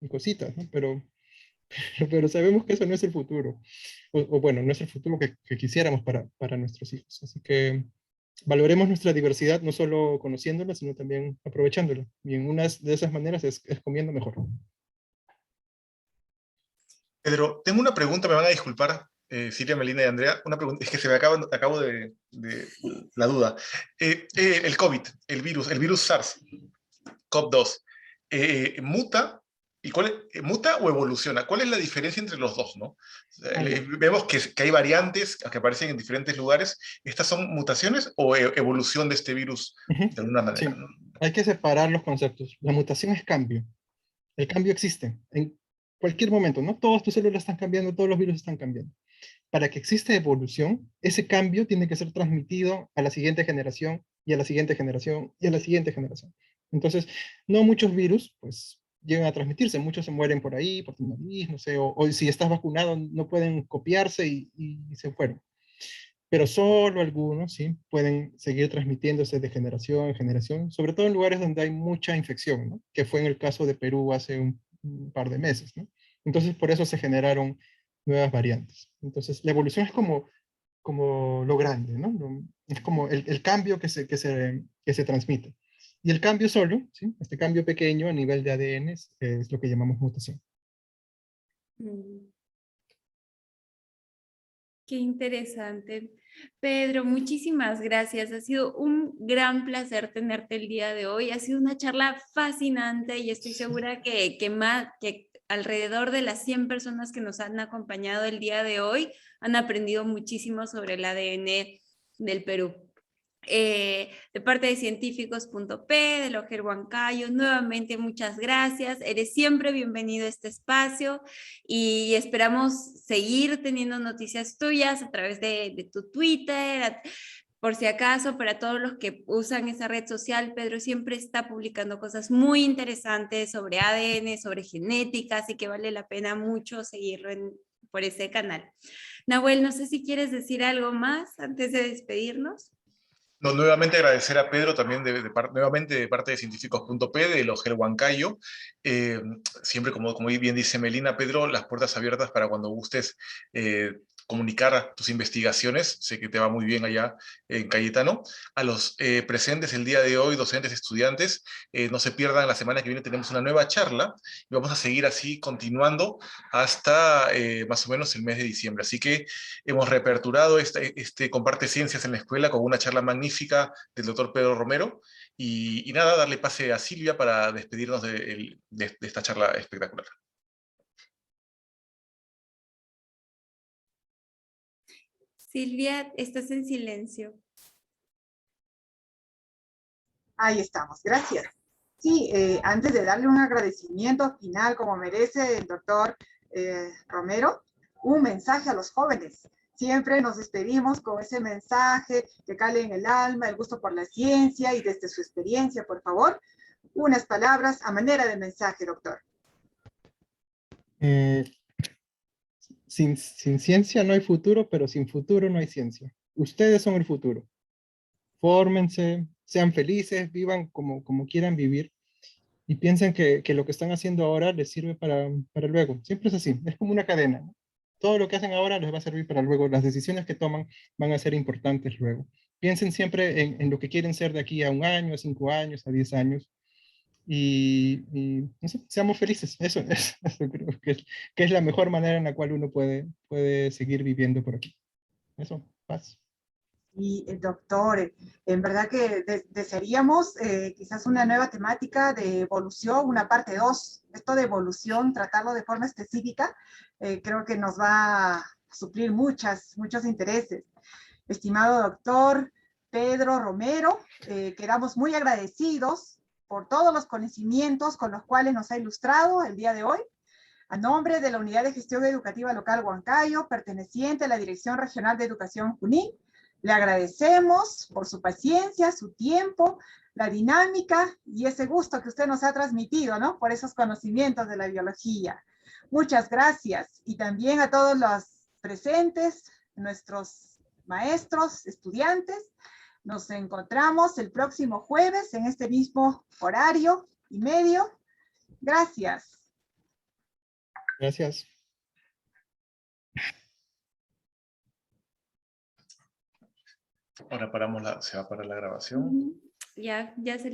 cositas, ¿no? Pero sabemos que eso no es el futuro. O bueno, no es el futuro que quisiéramos para nuestros hijos. Así que valoremos nuestra diversidad, no solo conociéndola, sino también aprovechándola. Y en una de esas maneras es comiendo mejor. Pedro, tengo una pregunta, me van a disculpar, Silvia, Melina y Andrea, una pregunta, es que se me acabo de la duda. El COVID, el virus SARS, CoV-2, ¿muta? ¿Y muta o evoluciona? ¿Cuál es la diferencia entre los dos, no? Vemos que hay variantes que aparecen en diferentes lugares. ¿Estas son mutaciones o evolución de este virus Ujú. de alguna Sí, manera? ¿No? hay que separar los conceptos. La mutación es cambio. El cambio existe en cualquier momento, ¿no? Todas tus células están cambiando, todos los virus están cambiando. Para que exista evolución, ese cambio tiene que ser transmitido a la siguiente generación y a la siguiente generación y a la siguiente generación. Entonces, no muchos virus, pues, llegan a transmitirse. Muchos se mueren por ahí, por tu nariz, no sé, o si estás vacunado, no pueden copiarse y se fueron. Pero solo algunos, sí, pueden seguir transmitiéndose de generación en generación, sobre todo en lugares donde hay mucha infección, ¿no? Que fue en el caso de Perú hace un par de meses, ¿no? Entonces, por eso se generaron nuevas variantes. Entonces, la evolución es como lo grande, ¿no? Es como el cambio que se transmite. Y el cambio solo, ¿sí? Este cambio pequeño a nivel de ADN es lo que llamamos mutación. Mm. Qué interesante. Pedro, muchísimas gracias. Ha sido un gran placer tenerte el día de hoy. Ha sido una charla fascinante y estoy segura que alrededor de las 100 personas que nos han acompañado el día de hoy han aprendido muchísimo sobre el ADN del Perú. De parte de científicos.p, de Loger Huancayo, nuevamente muchas gracias. Eres siempre bienvenido a este espacio y esperamos seguir teniendo noticias tuyas a través de tu Twitter. Por si acaso, para todos los que usan esa red social, Pedro siempre está publicando cosas muy interesantes sobre ADN, sobre genética, así que vale la pena mucho seguirlo por ese canal. Nahuel, no sé si quieres decir algo más antes de despedirnos. No, nuevamente agradecer a Pedro también nuevamente de parte de científicos.p, de Logel Huancayo. Siempre, como bien dice Melina, Pedro, las puertas abiertas para cuando gustes comunicar tus investigaciones. Sé que te va muy bien allá en Cayetano. A los presentes el día de hoy, docentes, estudiantes, no se pierdan, la semana que viene tenemos una nueva charla y vamos a seguir así continuando hasta más o menos el mes de diciembre. Así que hemos reaperturado este Comparte Ciencias en la Escuela con una charla magnífica del doctor Pedro Romero. Y nada, darle pase a Silvia para despedirnos de esta charla espectacular. Silvia, estás en silencio. Ahí estamos, gracias. Sí, antes de darle un agradecimiento final como merece el doctor Romero, un mensaje a los jóvenes. Siempre nos despedimos con ese mensaje que cale en el alma, el gusto por la ciencia y desde su experiencia, por favor, unas palabras a manera de mensaje, doctor. Sin ciencia no hay futuro, pero sin futuro no hay ciencia. Ustedes son el futuro. Fórmense, sean felices, vivan como quieran vivir y piensen que lo que están haciendo ahora les sirve para luego. Siempre es así, es como una cadena, ¿no? Todo lo que hacen ahora les va a servir para luego. Las decisiones que toman van a ser importantes luego. Piensen siempre en lo que quieren ser de aquí a un año, a 5 años, a 10 años. no sé, seamos felices. Eso creo que es la mejor manera en la cual uno puede seguir viviendo por aquí. Eso, paz. Y doctor, en verdad que desearíamos quizás una nueva temática de evolución, una parte 2. Esto de evolución, tratarlo de forma específica, creo que nos va a suplir muchos intereses. Estimado doctor Pedro Romero, quedamos muy agradecidos por todos los conocimientos con los cuales nos ha ilustrado el día de hoy. A nombre de la Unidad de Gestión Educativa Local Huancayo, perteneciente a la Dirección Regional de Educación Junín, le agradecemos por su paciencia, su tiempo, la dinámica y ese gusto que usted nos ha transmitido, ¿no? Por esos conocimientos de la biología. Muchas gracias. Y también a todos los presentes, nuestros maestros, estudiantes. Nos encontramos el próximo jueves en este mismo horario y medio. Gracias. Gracias. Ahora paramos se va a parar la grabación. Ya salimos.